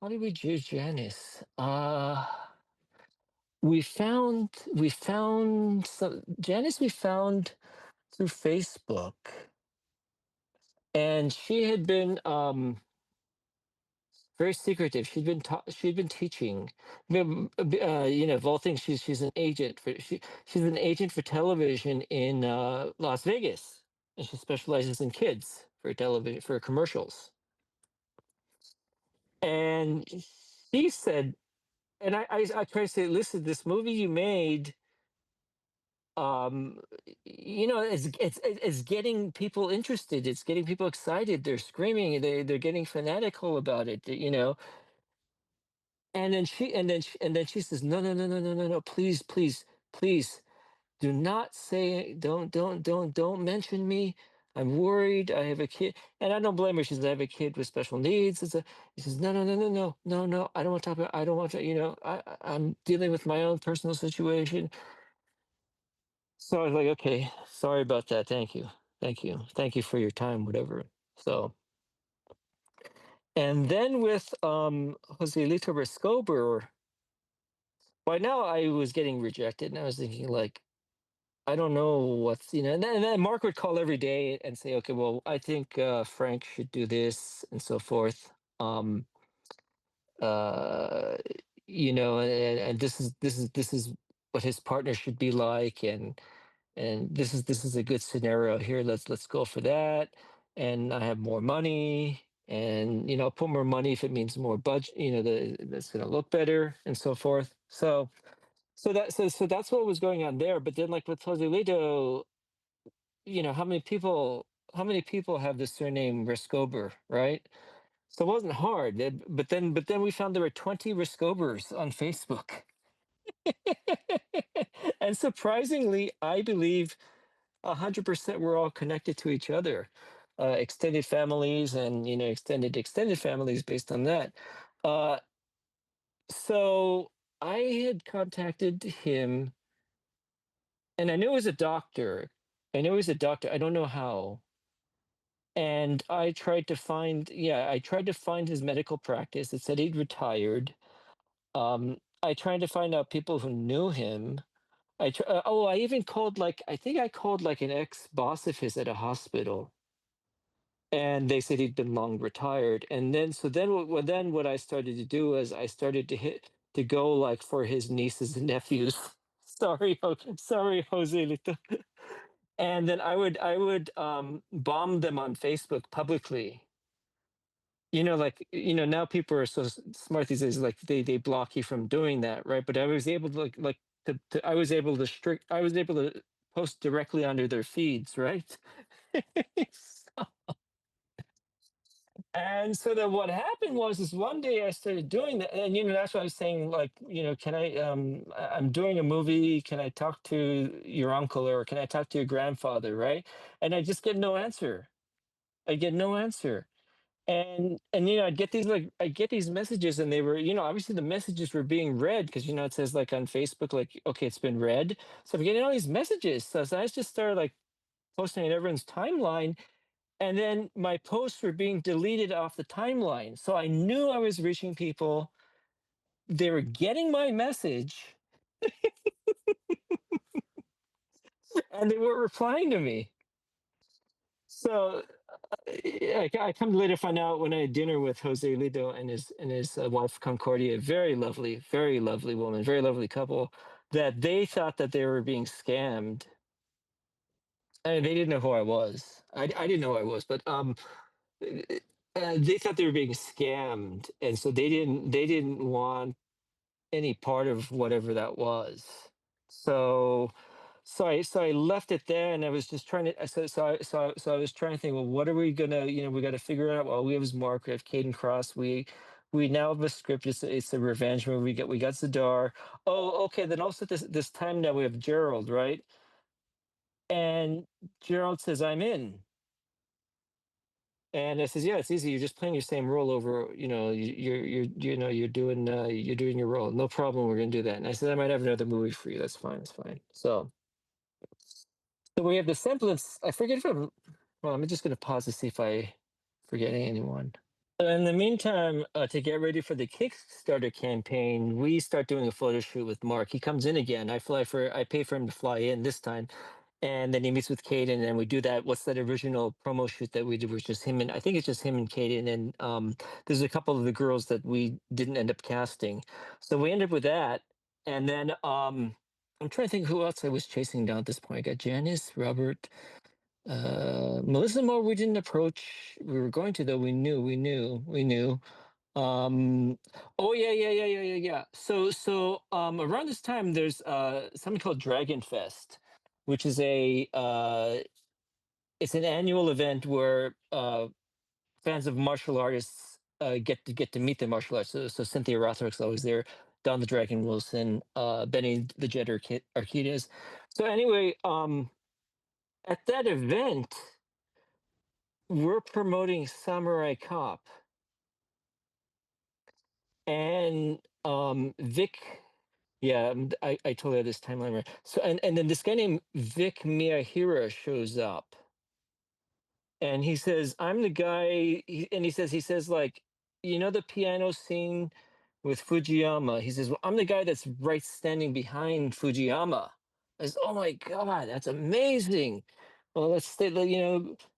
how did we do Janice? We found some Janice, we found through Facebook, and she had been very secretive. She'd been teaching. Of all things, she's an agent for she's an agent for television in Las Vegas, and she specializes in kids for television, for commercials. And she said, and I try to say, listen, this movie you made, um, it's getting people interested. It's getting people excited. They're screaming. They're getting fanatical about it. And then she says, no, no, no, no, no, no, no, please, please, please, do not say, don't mention me. I'm worried. I have a kid, and I don't blame her. She says, I have a kid with special needs. He says, no, no, no, no, no, no, no. I don't want to talk about. I don't want to. I'm dealing with my own personal situation. So I was like, okay, sorry about that. Thank you for your time, whatever. So, and then with Joselito Rescober, by now I was getting rejected, and I was thinking like, I don't know and then Mark would call every day and say, okay, well, I think Frank should do this and so forth. Um, uh, and this is what his partner should be like, and this is a good scenario here. Let's go for that. And I have more money, and I'll put more money if it means more budget. That's going to look better and so forth. So that's what was going on there. But then, like with Joselito, how many people have the surname Rescober, right? So it wasn't hard. But then we found there were 20 Rescobers on Facebook. And surprisingly, I believe 100% we're all connected to each other, extended families, and extended families based on that. Uh, so. I had contacted him, and I knew it was a doctor. I knew he was a doctor. I don't know how. And I tried to find, yeah, I tried to find his medical practice. It said he'd retired. I tried to find out people who knew him. Oh, I even called, like, I think I called like an ex boss of his at a hospital, and they said he'd been long retired. And then, so then, then what I started to do was I started to go like for his nieces and nephews. Sorry, Jose Lito. And then I would bomb them on Facebook publicly. Like, now people are so smart these days, like they block you from doing that, right? But I was able to I was able to post directly under their feeds, right? And so then what happened was is one day I started doing that, and that's why I was saying, like, can I'm doing a movie, can I talk to your uncle, or can I talk to your grandfather, right? And I just get no answer. I get no answer. And I get these messages, and they were, obviously the messages were being read, because it says, like, on Facebook, like, okay, it's been read. So I'm getting all these messages. So I just started, like, posting in everyone's timeline, and then my posts were being deleted off the timeline. So I knew I was reaching people. They were getting my message, and they weren't replying to me. So I come to later find out, when I had dinner with Jose Lido and his wife Concordia, very lovely woman, very lovely couple, that they thought that they were being scammed. And they didn't know who I was. I didn't know who I was, but they thought they were being scammed, and so they didn't want any part of whatever that was. So so I left it there, and I was just trying to so I was trying to think, well, what are we gonna, we got to figure it out. Well, we have his Mark, we have Caden Cross, we now have a script. It's a revenge movie. We got Zadar. Oh, okay. Then also this time now we have Gerald, right? And Gerald says, I'm in. And I says, yeah, it's easy. You're just playing your same role over. You're doing your role. No problem. We're gonna do that. And I said, I might have another movie for you. That's fine. It's fine. So we have the semblance. I forget if I'm. Well, I'm just gonna pause to see if I forgetting anyone. So in the meantime, to get ready for the Kickstarter campaign, we start doing a photo shoot with Mark. He comes in again. I pay for him to fly in this time, and then he meets with Caden, and we do that. What's that original promo shoot that we did? Was just him, and I think it's just him and Caden, and there's a couple of the girls that we didn't end up casting. So we ended up with that, and then I'm trying to think who else I was chasing down at this point. I got Janice, Robert, Melissa Moore. We didn't approach. We were going to, though. We knew. Oh, yeah. So around this time, there's something called Dragon Fest, which is it's an annual event where fans of martial artists get to meet the martial arts. So Cynthia Rothrock's always there, Don the Dragon Wilson, Benny the Jet Arquidez. So anyway, at that event, we're promoting Samurai Cop, and Vic. Yeah, I totally had this timeline right. So and then this guy named Vic Miyahira shows up, and he says, "I'm the guy." And he says, like, the piano scene with Fujiyama. He says, "Well, I'm the guy that's right standing behind Fujiyama." I says, "Oh my God, that's amazing." Well, let's stay.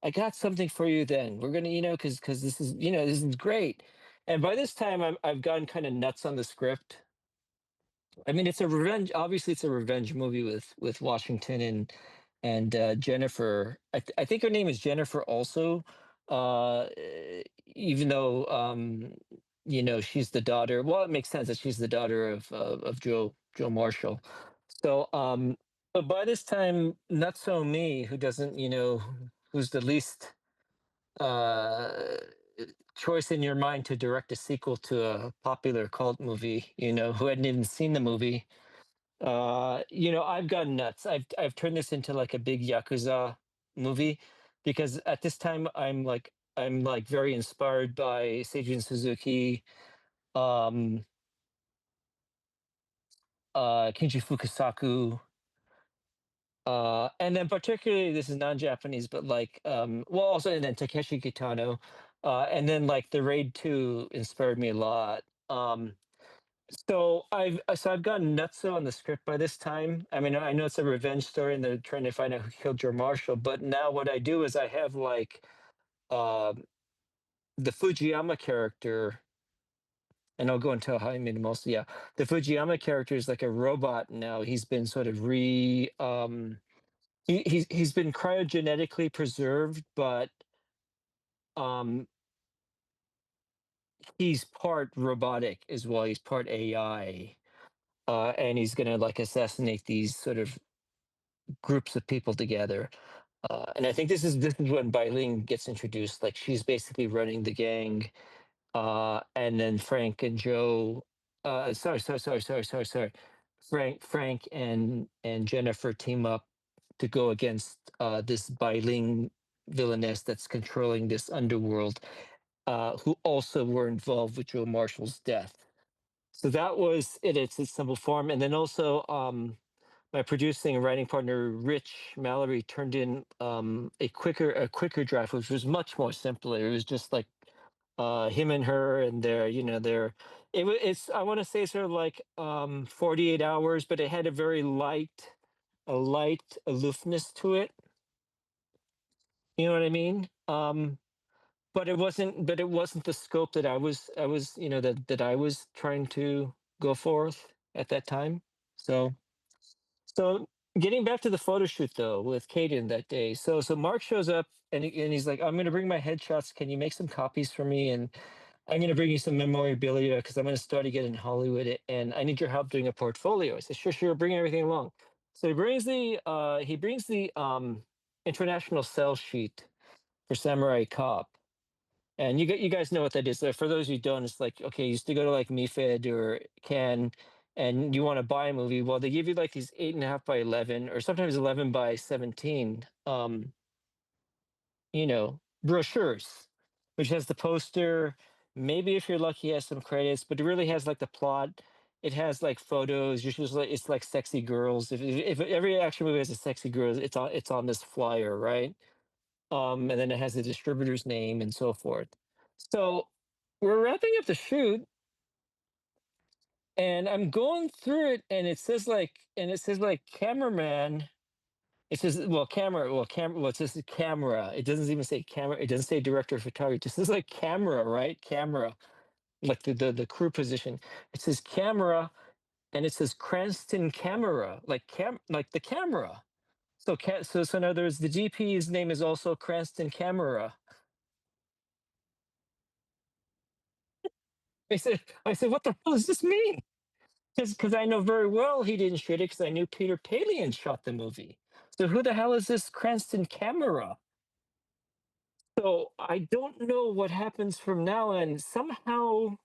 I got something for you. Then we're gonna, because this is great. And by this time, I've gone kind of nuts on the script. I mean, it's a revenge. Obviously, it's a revenge movie with Washington and Jennifer. I think her name is Jennifer also. Uh, Even though she's the daughter. Well, it makes sense that she's the daughter of Joe Marshall. So, but by this time, not so me, who doesn't, who's the least uh choice in your mind to direct a sequel to a popular cult movie, who hadn't even seen the movie. I've gone nuts. I've turned this into like a big Yakuza movie, because at this time I'm like very inspired by Seijun Suzuki. Um Kinji Fukasaku, and then particularly this is non-Japanese, but like well also and then Takeshi Kitano, and then like the Raid 2 inspired me a lot. So I've gotten nutso on the script by this time. I mean, I know it's a revenge story and they're trying to find out who killed Joe Marshall, but now what I do is I have like uh, the Fujiyama character, and I'll go and tell how I made him also. Yeah, the Fujiyama character is like a robot now. He's been sort of he's been cryogenetically preserved, but um he's part robotic as well. He's part AI, and he's gonna like assassinate these sort of groups of people together. And I think this is when Bailing gets introduced. Like she's basically running the gang, and then Frank and Joe. Sorry. Frank and Jennifer team up to go against this Bailing villainess that's controlling this underworld, who also were involved with Joe Marshall's death. So that was it. It's its simple form, and then also my producing and writing partner Rich Mallory turned in a quicker draft, which was much more simpler. It was just like him and her and their it's I want to say sort of like 48 hours, but it had a light aloofness to it. You know what I mean? But it wasn't the scope that I was that I was trying to go forth at that time. So so getting back to the photo shoot though with Caden that day. So Mark shows up and he's like, I'm gonna bring my headshots. Can you make some copies for me? And I'm gonna bring you some memorabilia because I'm gonna start again in Hollywood and I need your help doing a portfolio. I said, sure, bring everything along. So he brings the international sales sheet for Samurai Cop. And you guys know what that is. So for those who don't, it's like, okay, you used to go to like MeFed or Can, and you want to buy a movie. Well, they give you like these 8.5 by 11, or sometimes 11 by 17, brochures, which has the poster. Maybe if you're lucky, has some credits, but it really has like the plot. It has like photos. Usually, it's like sexy girls. If every action movie has a sexy girl, it's on this flyer, right? And then it has the distributor's name and so forth. So we're wrapping up the shoot, and I'm going through it, and it says like cameraman. It says well, it says camera. It doesn't even say camera. It doesn't say director of photography. It just says like camera, right? Camera, like the crew position. It says camera, and it says Cranston camera, like the camera. So in other words, the DP's name is also Cranston camera. I said, what the hell does this mean? Because I know very well he didn't shoot it because I knew Peter Palian shot the movie. So who the hell is this Cranston camera? So I don't know what happens from now on. Somehow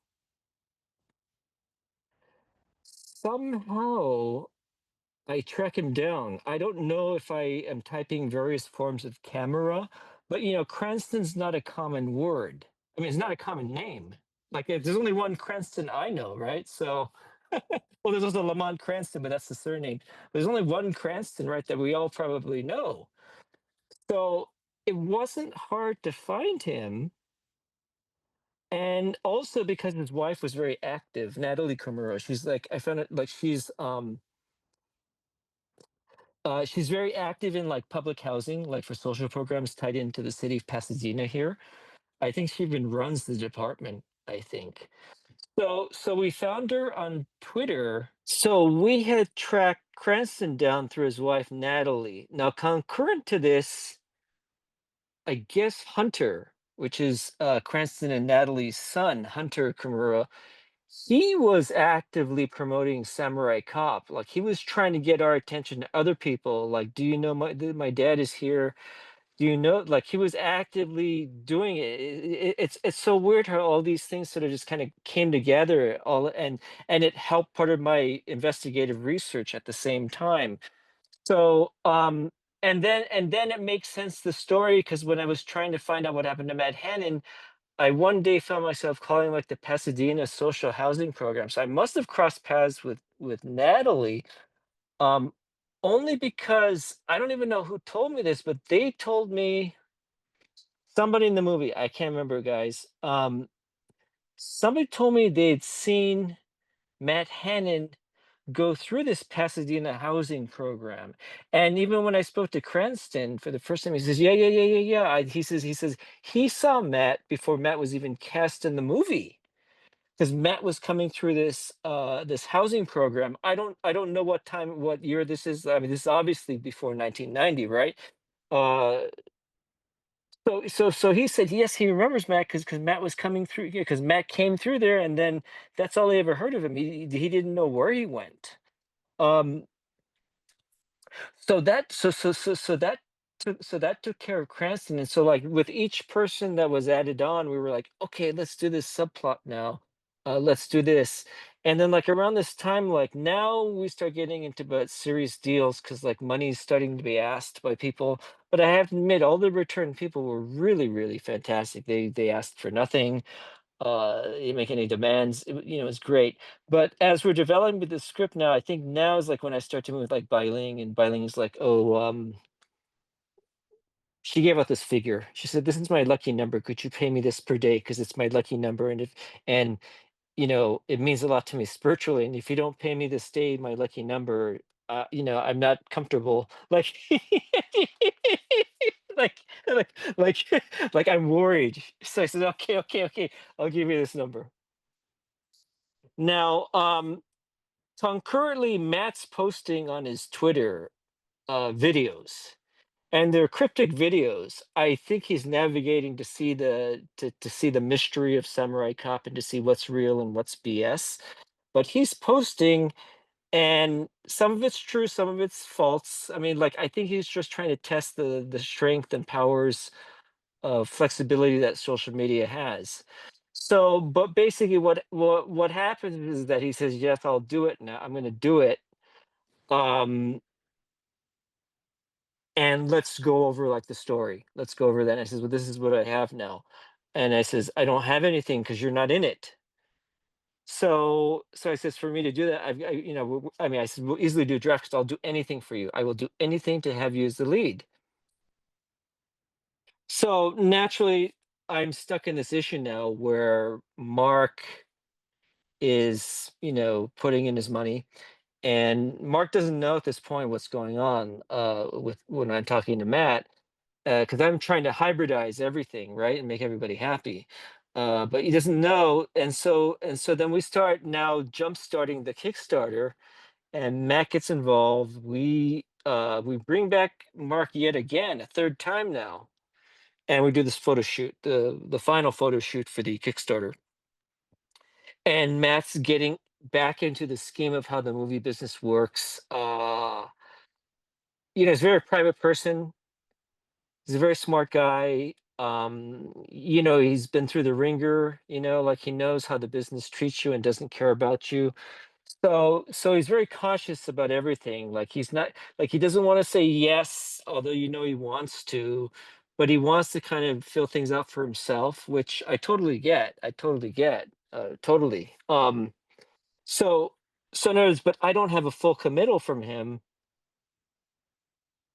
I track him down. I don't know if I am typing various forms of camera, but Cranston's not a common word. I mean, it's not a common name. Like there's only one Cranston I know, right? So well, there's also Lamont Cranston, but that's the surname. There's only one Cranston, right, that we all probably know. So it wasn't hard to find him. And also because his wife was very active, Natalie Kimura. She's like, I found it like she's very active in like public housing, like for social programs tied into the city of Pasadena here. I think she even runs the department, I think. So we found her on Twitter. So we had tracked Cranston down through his wife Natalie. Now, concurrent to this, I guess Hunter, which is Cranston and Natalie's son, Hunter Kimura, he was actively promoting Samurai Cop. Like he was trying to get our attention to other people. Like, do you know my dad is here? Do you know? Like he was actively doing it. It's so weird how all these things sort of just kind of came together all and it helped part of my investigative research at the same time. So and then it makes sense the story because when I was trying to find out what happened to Matt Hannon, I one day found myself calling like the Pasadena social housing program. So I must have crossed paths with Natalie, um, only because I don't even know who told me this, but they told me somebody in the movie. I can't remember, guys. Somebody told me they'd seen Matt Hannon go through this Pasadena housing program. And even when I spoke to Cranston for the first time, he says, "Yeah, yeah, yeah, yeah, yeah." He says he saw Matt before Matt was even cast in the movie, because Matt was coming through this housing program. I don't know what year this is. I mean, this is obviously before 1990, right? Uh, so he said yes, he remembers Matt because Matt was coming through, yeah, because Matt came through there, and then that's all he ever heard of him. He didn't know where he went. Um, so that took care of Cranston, and so like with each person that was added on, we were like, okay, let's do this subplot now. Let's do this. And then like around this time, like now we start getting into but serious deals because like money's starting to be asked by people. But I have to admit, all the return people were really, really fantastic. They asked for nothing. Didn't make any demands. It's great. But as we're developing with the script now, I think now is like when I start to move with like Biling, and Biling is like, oh, she gave out this figure. She said, "This is my lucky number. Could you pay me this per day? Because it's my lucky number, and it means a lot to me spiritually. And if you don't pay me this day, my lucky number, I'm not comfortable." Like, like, like, like I'm worried. So I said, "Okay, okay, okay. I'll give you this number." Now, concurrently, Matt's posting on his Twitter videos, and they're cryptic videos. I think he's navigating to see to see the mystery of Samurai Cop and to see what's real and what's BS. But he's posting, and some of it's true, some of it's false. I mean, like I think he's just trying to test the strength and powers of flexibility that social media has. So, but basically, what happens is that he says, "Yes, I'll do it now. I'm going to do it." Um, and let's go over like the story. Let's go over that. And I says, "Well, this is what I have now." And I says, "I don't have anything because you're not in it." So I says, for me to do that, I mean, I said, "We'll easily do a draft because I'll do anything for you. I will do anything to have you as the lead." So naturally, I'm stuck in this issue now where Mark is, putting in his money, and Mark doesn't know at this point what's going on with when I'm talking to Matt, because I'm trying to hybridize everything, right, and make everybody happy. But he doesn't know, and so then we start now jump starting the Kickstarter, and Matt gets involved. We bring back Mark yet again, a third time now, and we do this photo shoot, the final photo shoot for the Kickstarter. And Matt's getting back into the scheme of how the movie business works. He's a very private person. He's a very smart guy. He's been through the ringer, like he knows how the business treats you and doesn't care about you. So he's very cautious about everything. Like he's not like he doesn't want to say yes, although he wants to, but he wants to kind of fill things out for himself, which I totally get. I totally get. Totally. So so in other words, but I don't have a full committal from him.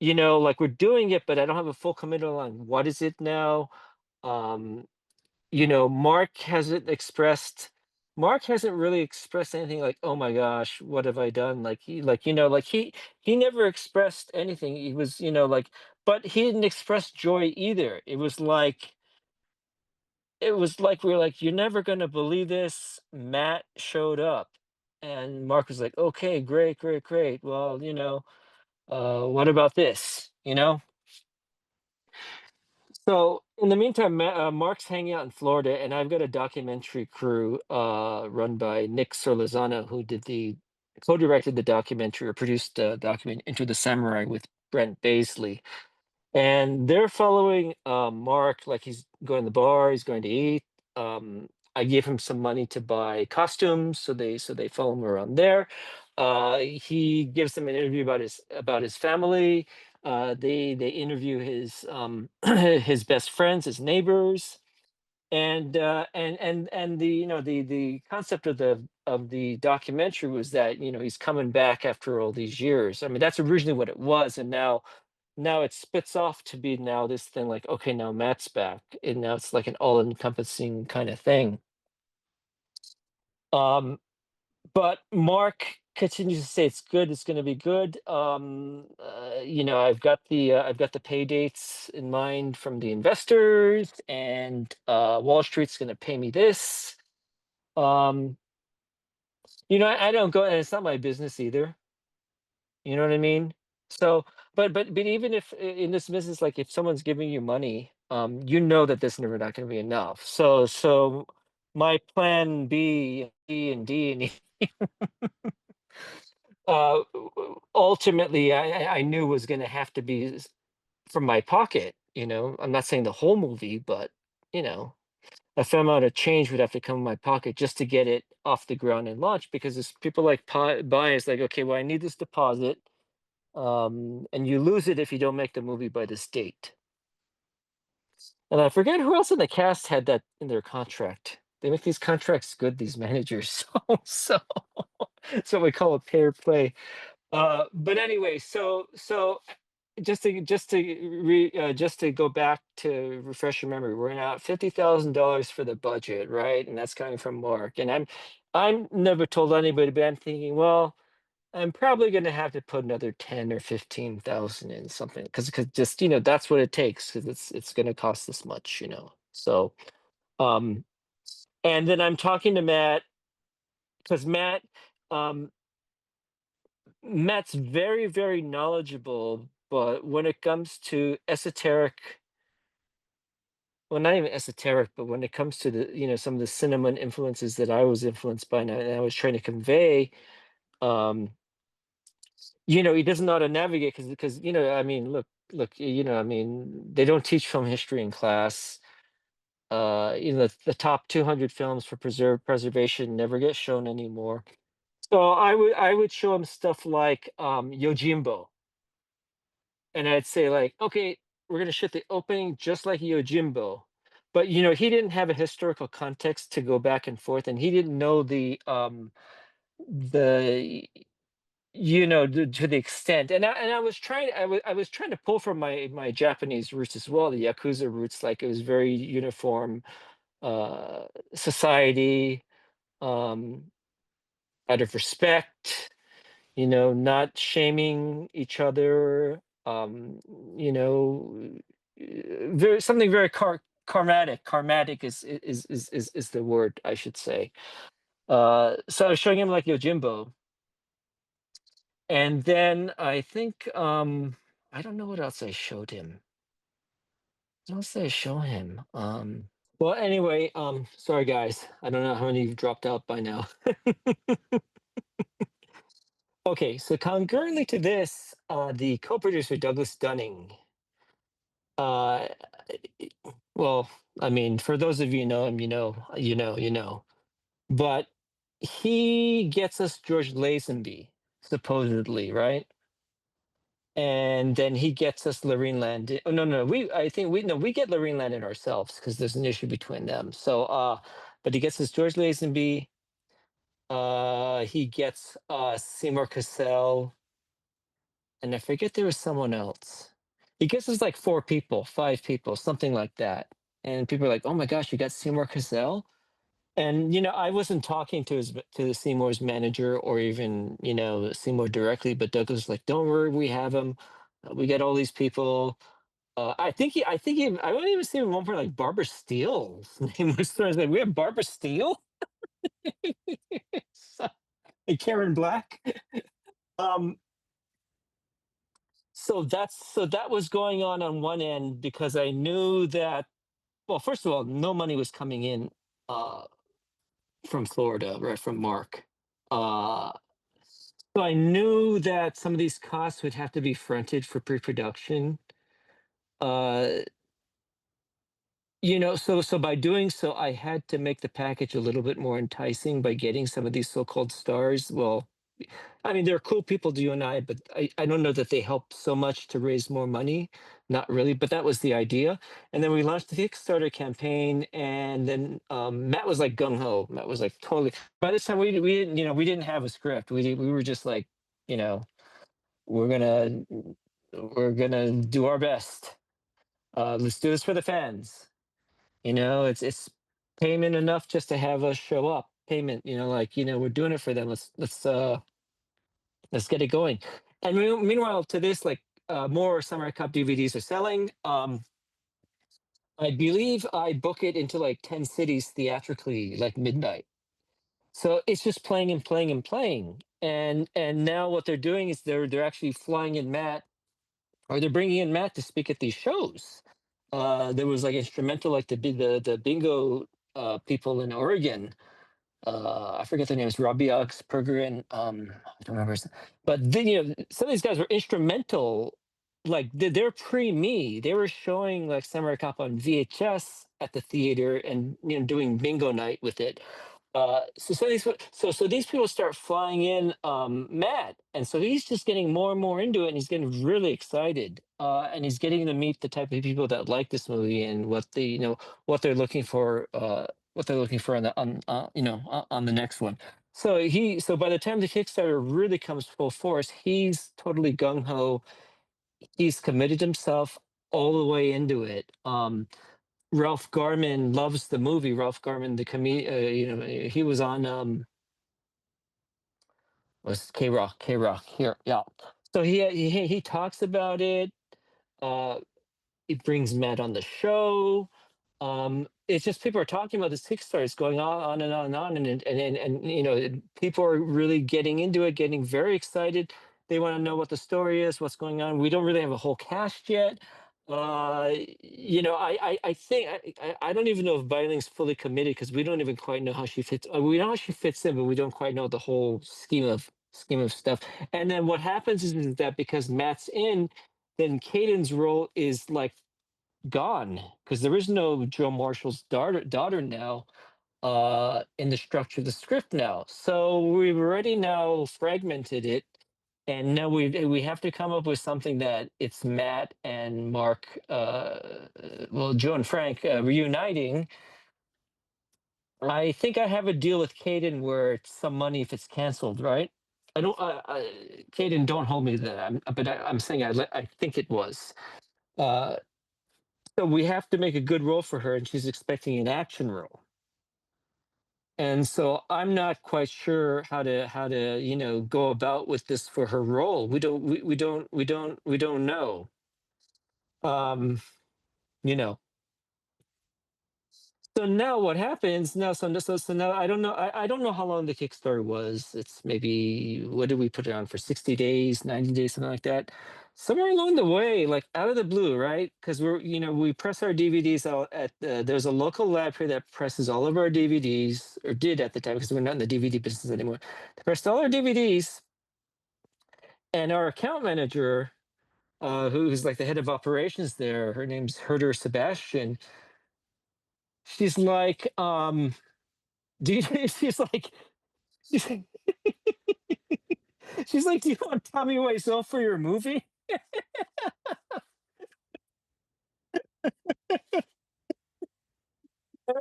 Like we're doing it, but I don't have a full committal on what is it now. Um, Mark hasn't really expressed anything like, "Oh my gosh, what have I done?" Like he never expressed anything. He was, like, but he didn't express joy either. It was like we were like, "You're never gonna believe this. Matt showed up." And Mark was like, "Okay, great, great, great. Well, what about this?" So in the meantime, Mark's hanging out in Florida, and I've got a documentary crew run by Nick Sorlizano, who co-directed the documentary or produced the document Into the Samurai with Brent Baisley. And they're following Mark, like he's going to the bar, he's going to eat. I gave him some money to buy costumes, so they follow him around there. He gives them an interview about his family. They interview his his best friends, his neighbors. And the the concept of the documentary was that he's coming back after all these years. I mean, that's originally what it was, and now it spits off to be now this thing like, okay, now Matt's back, and now it's like an all-encompassing kind of thing. Um, but Mark continues to say it's good, it's going to be good. I've got the pay dates in mind from the investors, and Wall Street's going to pay me this. Um, I don't go, and it's not my business either. You know what I mean? So, but even if in this business, like if someone's giving you money, you know that this never not going to be enough. So my plan B, E, and D, and ultimately, I knew was going to have to be from my pocket. I'm not saying the whole movie, but you know, a fair amount of change would have to come in my pocket just to get it off the ground and launch. Because it's people like buy, it's like, okay, well, I need this deposit, and you lose it if you don't make the movie by this date. And I forget who else in the cast had that in their contract. They make these contracts good, these managers. So so we call it pay or play. But anyway, so just to go back to refresh your memory, we're now at $50,000 for the budget, right? And that's coming from Mark. And I'm never told anybody, but I'm thinking, well, I'm probably going to have to put another 10 or 15,000 in something, because just that's what it takes, because it's going to cost this much. So um and then I'm talking to Matt, because um Matt's very, very knowledgeable, but when it comes to esoteric, well, not even esoteric, but when it comes to some of the cinema influences that I was influenced by, and I was trying to convey, um, he doesn't know how to navigate, because I mean, look, I mean, they don't teach film history in class. The top 200 films for preservation never get shown anymore. So I would show him stuff like Yojimbo. And I'd say like, okay, we're gonna shoot the opening just like Yojimbo, but he didn't have a historical context to go back and forth, and he didn't know the to the extent. And I was trying to pull from my Japanese roots as well, the Yakuza roots. Like, it was very uniform uh society, um out of respect, not shaming each other, you know, very something very karmatic. Karmatic is the word, I should say. So I was showing him like Yojimbo, and then I think I don't know what else I showed him. What else did I show him? Well, anyway, sorry guys, I don't know how many you've dropped out by now. Okay, so concurrently to this, the co-producer Douglas Dunning, uh, well, I mean, for those of you who know him, you know. But he gets us George Lazenby, supposedly, right? And then he gets us Lorene Landon. Oh, no, no, I think we no, we get Lorene Landon ourselves, because there's an issue between them. So, but he gets us George Lazenby. He gets Seymour Cassell, and I forget there was someone else. He gets us like four people, five people, something like that. And people are like, "Oh my gosh, you got Seymour Cassell?" And I wasn't talking to the Seymour's manager, or even Seymour directly, but Doug was like, "Don't worry, we have him. We got all these people." I wouldn't even say at one point like Barbara Steele's name was thrown. I was like, "We have Barbara Steele." So- and Karen Black. Um, so that was going on one end, because I knew that, well, first of all, no money was coming in uh from Florida, right, from Mark. Uh so I knew that some of these costs would have to be fronted for pre-production. Uh so by doing so, I had to make the package a little bit more enticing by getting some of these so-called stars. Well, I mean, they're cool people to you and I, but I don't know that they help so much to raise more money. not really, but that was the idea. And then we launched the Kickstarter campaign, and then Matt was like gung ho. Matt was like totally. By this time, we didn't, we didn't have a script. We were just like, you know, we're gonna we're gonna do our best. Let's do this for the fans. It's payment enough just to have us show up. Payment, like, we're doing it for them. Let's get it going. And meanwhile, to this, like, more Samurai Cop DVDs are selling. I believe I book it into like 10 cities theatrically, like midnight. So it's just playing and playing and playing. And now what they're doing is they're actually flying in Matt, or they're bringing in Matt to speak at these shows. There was like instrumental, like the bingo people in Oregon. I forget their names, Robbie Oxberger and I don't remember. But then, some of these guys were instrumental. Like they're pre me. They were showing like Samurai Cop on VHS at the theater, and doing bingo night with it. So these people start flying in Matt, and so he's just getting more and more into it, and he's getting really excited, and he's getting to meet the type of people that like this movie and what they're looking for, on on the next one. So by the time the Kickstarter really comes full force, he's totally gung ho. He's committed himself all the way into it. Ralph Garman loves the movie. Ralph Garman, the comedian, he was on was K Rock here, yeah. So he talks about it. Uh, he brings Matt on the show. It's just people are talking about this Kickstarter. It's going on and on and on, and people are really getting into it, getting very excited. They want to know what the story is, what's going on. We don't really have a whole cast yet. I think I don't even know if Beiling's fully committed, because we don't even quite know how she fits. We know how she fits in, but we don't quite know the whole scheme of stuff. And then what happens is that because Matt's in, then Caden's role is like gone, because there is no Joe Marshall's daughter now in the structure of the script now. So we've already now fragmented it, and now we have to come up with something that it's Matt and Mark, well, Joe and Frank reuniting. I think I have a deal with Caden where it's some money if it's canceled, right? I don't, Caden, don't hold me to that. I'm saying I think it was. Uh, so we have to make a good role for her, and she's expecting an action role. And so I'm not quite sure how to go about with this for her role. We don't know. Um, you know. So now what happens now? So now I don't know. I don't know how long the Kickstarter was. It's maybe, what did we put it on for? 60 days, 90 days, something like that. Somewhere along the way, like out of the blue, right? Because we press our DVDs out at there's a local lab here that presses all of our DVDs, or did at the time, because we're not in the DVD business anymore. They pressed all our DVDs, and our account manager, who's like the head of operations there, her name's Herder Sebastian. She's like, do you, she's like, she's, she's like, do you want Tommy Wiseau for your movie?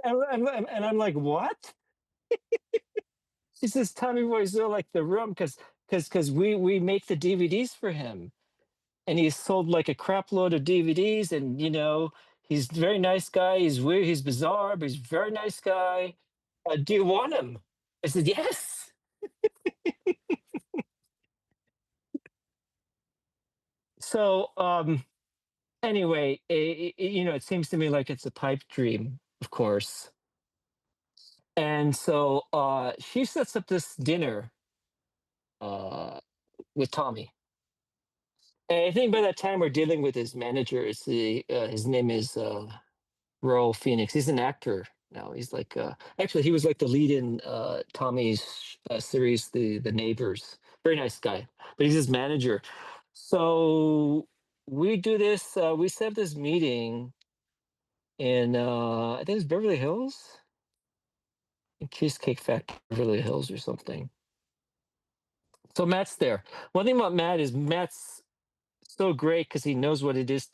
And I'm like, what? She says Tommy Wiseau, like the room, because we make the DVDs for him, and he's sold like a crap load of DVDs, and he's a very nice guy. He's weird, he's bizarre, but he's a very nice guy. Do you want him? I said yes. So anyway, it seems to me like it's a pipe dream, of course. And so she sets up this dinner uh, with Tommy. And I think by that time we're dealing with his manager. His name is Royal Phoenix. He's an actor now. He's like actually he was like the lead in Tommy's series, the Neighbors. Very nice guy, but he's his manager. So we do this. We set up this meeting in I think it's Beverly Hills, Cheesecake Factory, Beverly Hills or something. So Matt's there. One thing about Matt is Matt's so great because he knows what it is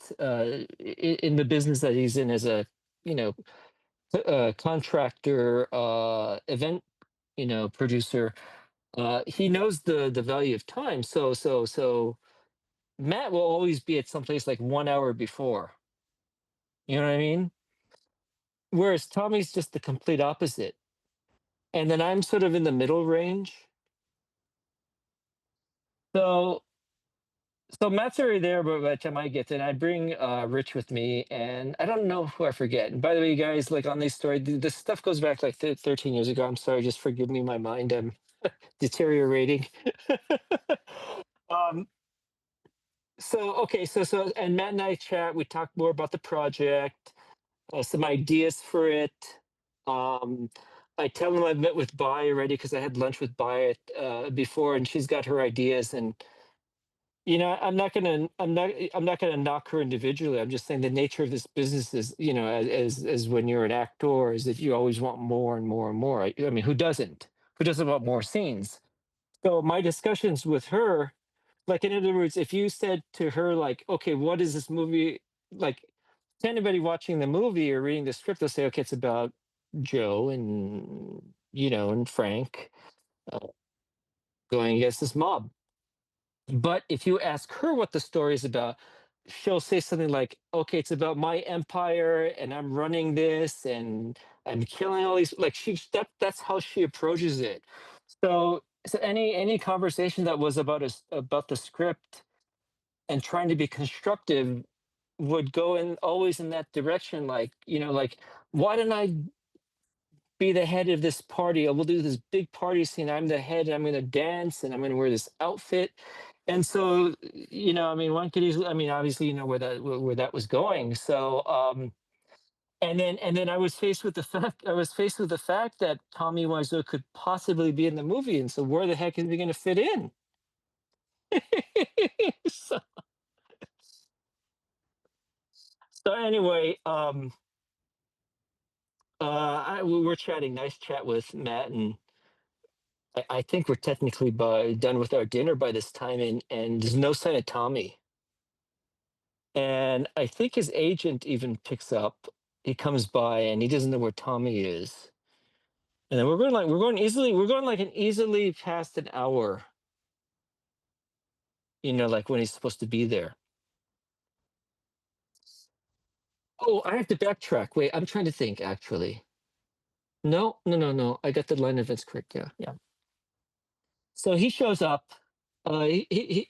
in the business that he's in as a, you know, contractor, event, producer. He knows the value of time. So Matt will always be at someplace like 1 hour before. You know what I mean? Whereas Tommy's just the complete opposite. And then I'm sort of in the middle range. So Matt's already there, but by the time I get there, and I bring Rich with me, and I don't know who I forget. And by the way, you guys, like on this story, this stuff goes back like 13 years ago. I'm sorry, just forgive me, my mind. I'm deteriorating. um, and Matt and I chat. We talk more about the project, some ideas for it. Um, I tell him I met with Bai already because I had lunch with Bai before, and she's got her ideas. And I'm not gonna knock her individually. I'm just saying the nature of this business is, as when you're an actor, is that you always want more and more and more. I mean, who doesn't? Who doesn't want more scenes? So my discussions with her, like in other words, if you said to her, like, okay, what is this movie like? To anybody watching the movie or reading the script, they'll say, okay, it's about Joe and and Frank uh, going against this mob. But if you ask her what the story is about, she'll say something like, okay, it's about my empire and I'm running this and I'm killing all these, like that's how she approaches it. So any conversation that was about the script and trying to be constructive would go in always in that direction, like, like, why didn't I be the head of this party? We'll do this big party scene. I'm the head. I'm going to dance and I'm going to wear this outfit. And so, I mean, one could easily, I mean, obviously, where that was going. So, and then I was faced with the fact that Tommy Wiseau could possibly be in the movie. And so where the heck is he going to fit in? so, so anyway, we're chatting, nice chat with Matt, and I think we're technically done with our dinner by this time, and there's no sign of Tommy. And I think his agent even picks up. He comes by and he doesn't know where Tommy is. And then we're going like an easily past an hour. Like when he's supposed to be there. Oh, I have to backtrack. Wait, I'm trying to think actually. No, no, no, no. I got the line of events correct. Yeah, yeah. So he shows up.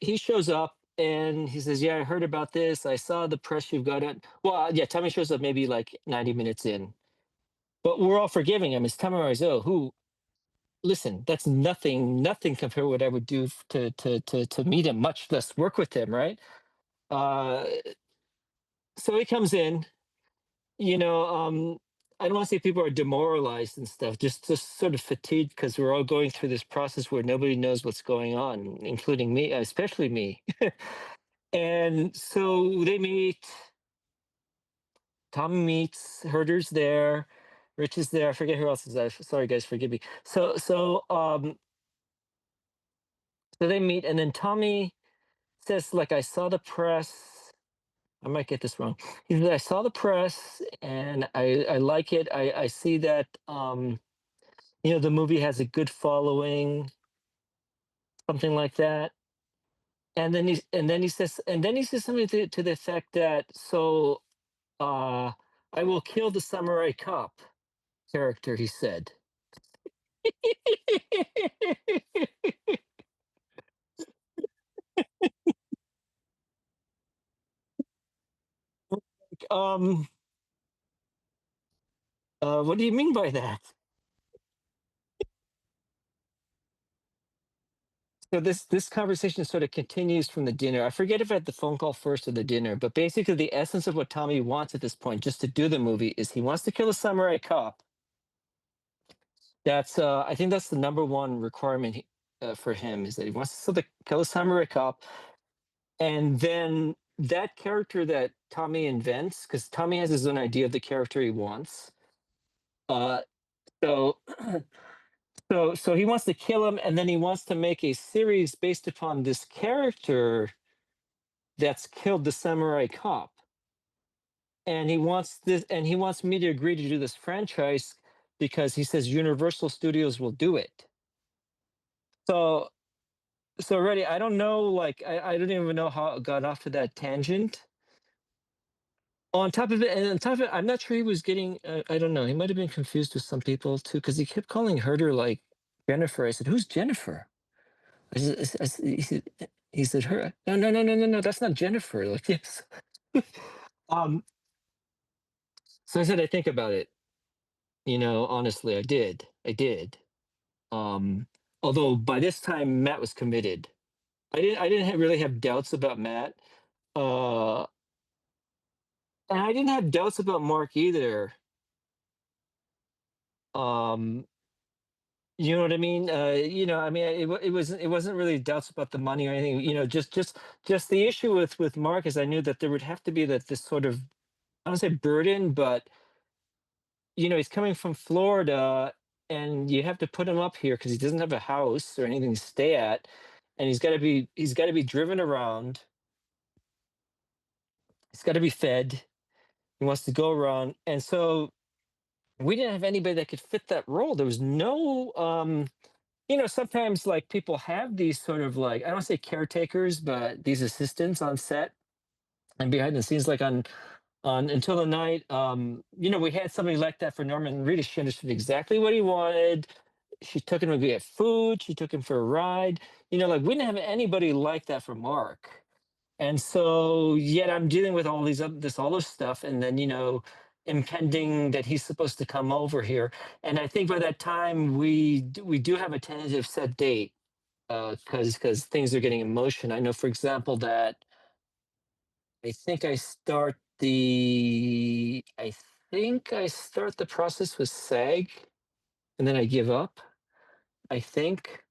He shows up and he says, "Yeah, I heard about this. I saw the press you've got it." Well, yeah, Tommy shows up maybe like 90 minutes in, but we're all forgiving him. It's Tommy Wiseau, who, listen, that's nothing compared to what I would do to meet him, much less work with him, right? Uh, so he comes in. You know, um, I don't want to say people are demoralized and stuff, just sort of fatigued because we're all going through this process where nobody knows what's going on, including me, especially me. And so they meet. Tommy meets. Herder's there. Rich is there. I forget who else is there. Sorry, guys, forgive me. So they meet, and then Tommy says, like, I saw the press. I might get this wrong. He said, I saw the press, and I like it. I see that the movie has a good following, something like that. And then he says something to the effect that, so I will kill the samurai cop character, he said. um what do you mean by that? So this conversation sort of continues from the dinner. I forget if I had the phone call first or the dinner, but basically the essence of what Tommy wants at this point, just to do the movie, is he wants to kill a samurai cop. That's I think that's the number one requirement for him, is that he wants to kill a samurai cop, and then that character that Tommy invents, because Tommy has his own idea of the character he wants. Uh, so so he wants to kill him, and then he wants to make a series based upon this character that's killed the samurai cop, and he wants me to agree to do this franchise because he says Universal Studios will do it. So already I don't know, like I don't even know how it got off to that tangent. On top of it, and on top of it, I'm not sure he was getting. I don't know. He might have been confused with some people too, because he kept calling Herder like Jennifer. I said, "Who's Jennifer?" He said, "Her." No, no, no, no, no, no. That's not Jennifer. Like yes. um. So I said, I think about it. Honestly, I did. I did. Um. Although by this time Matt was committed. I didn't really have doubts about Matt. Uh. And I didn't have doubts about Mark either. Um. You know what I mean? I mean, it wasn't really doubts about the money or anything. Just the issue with Mark is I knew that there would have to be this sort of, I don't say burden, but he's coming from Florida, and you have to put him up here because he doesn't have a house or anything to stay at, and he's got to be driven around. He's got to be fed. He wants to go around, and so we didn't have anybody that could fit that role. There was no. Sometimes like people have these sort of like, I don't say caretakers, but these assistants on set and behind the scenes, like on Until the Night. We had somebody like that for Norman Reedus. She understood exactly what he wanted. She took him to get food. She took him for a ride. Like we didn't have anybody like that for Mark. And so yet I'm dealing with all this other stuff, and then impending that he's supposed to come over here. And I think by that time we do have a tentative set date, because things are getting in motion. I know, for example, that I think I start the process with SAG, and then I give up. I think.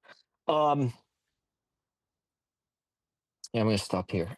Um, yeah, I'm going to stop here.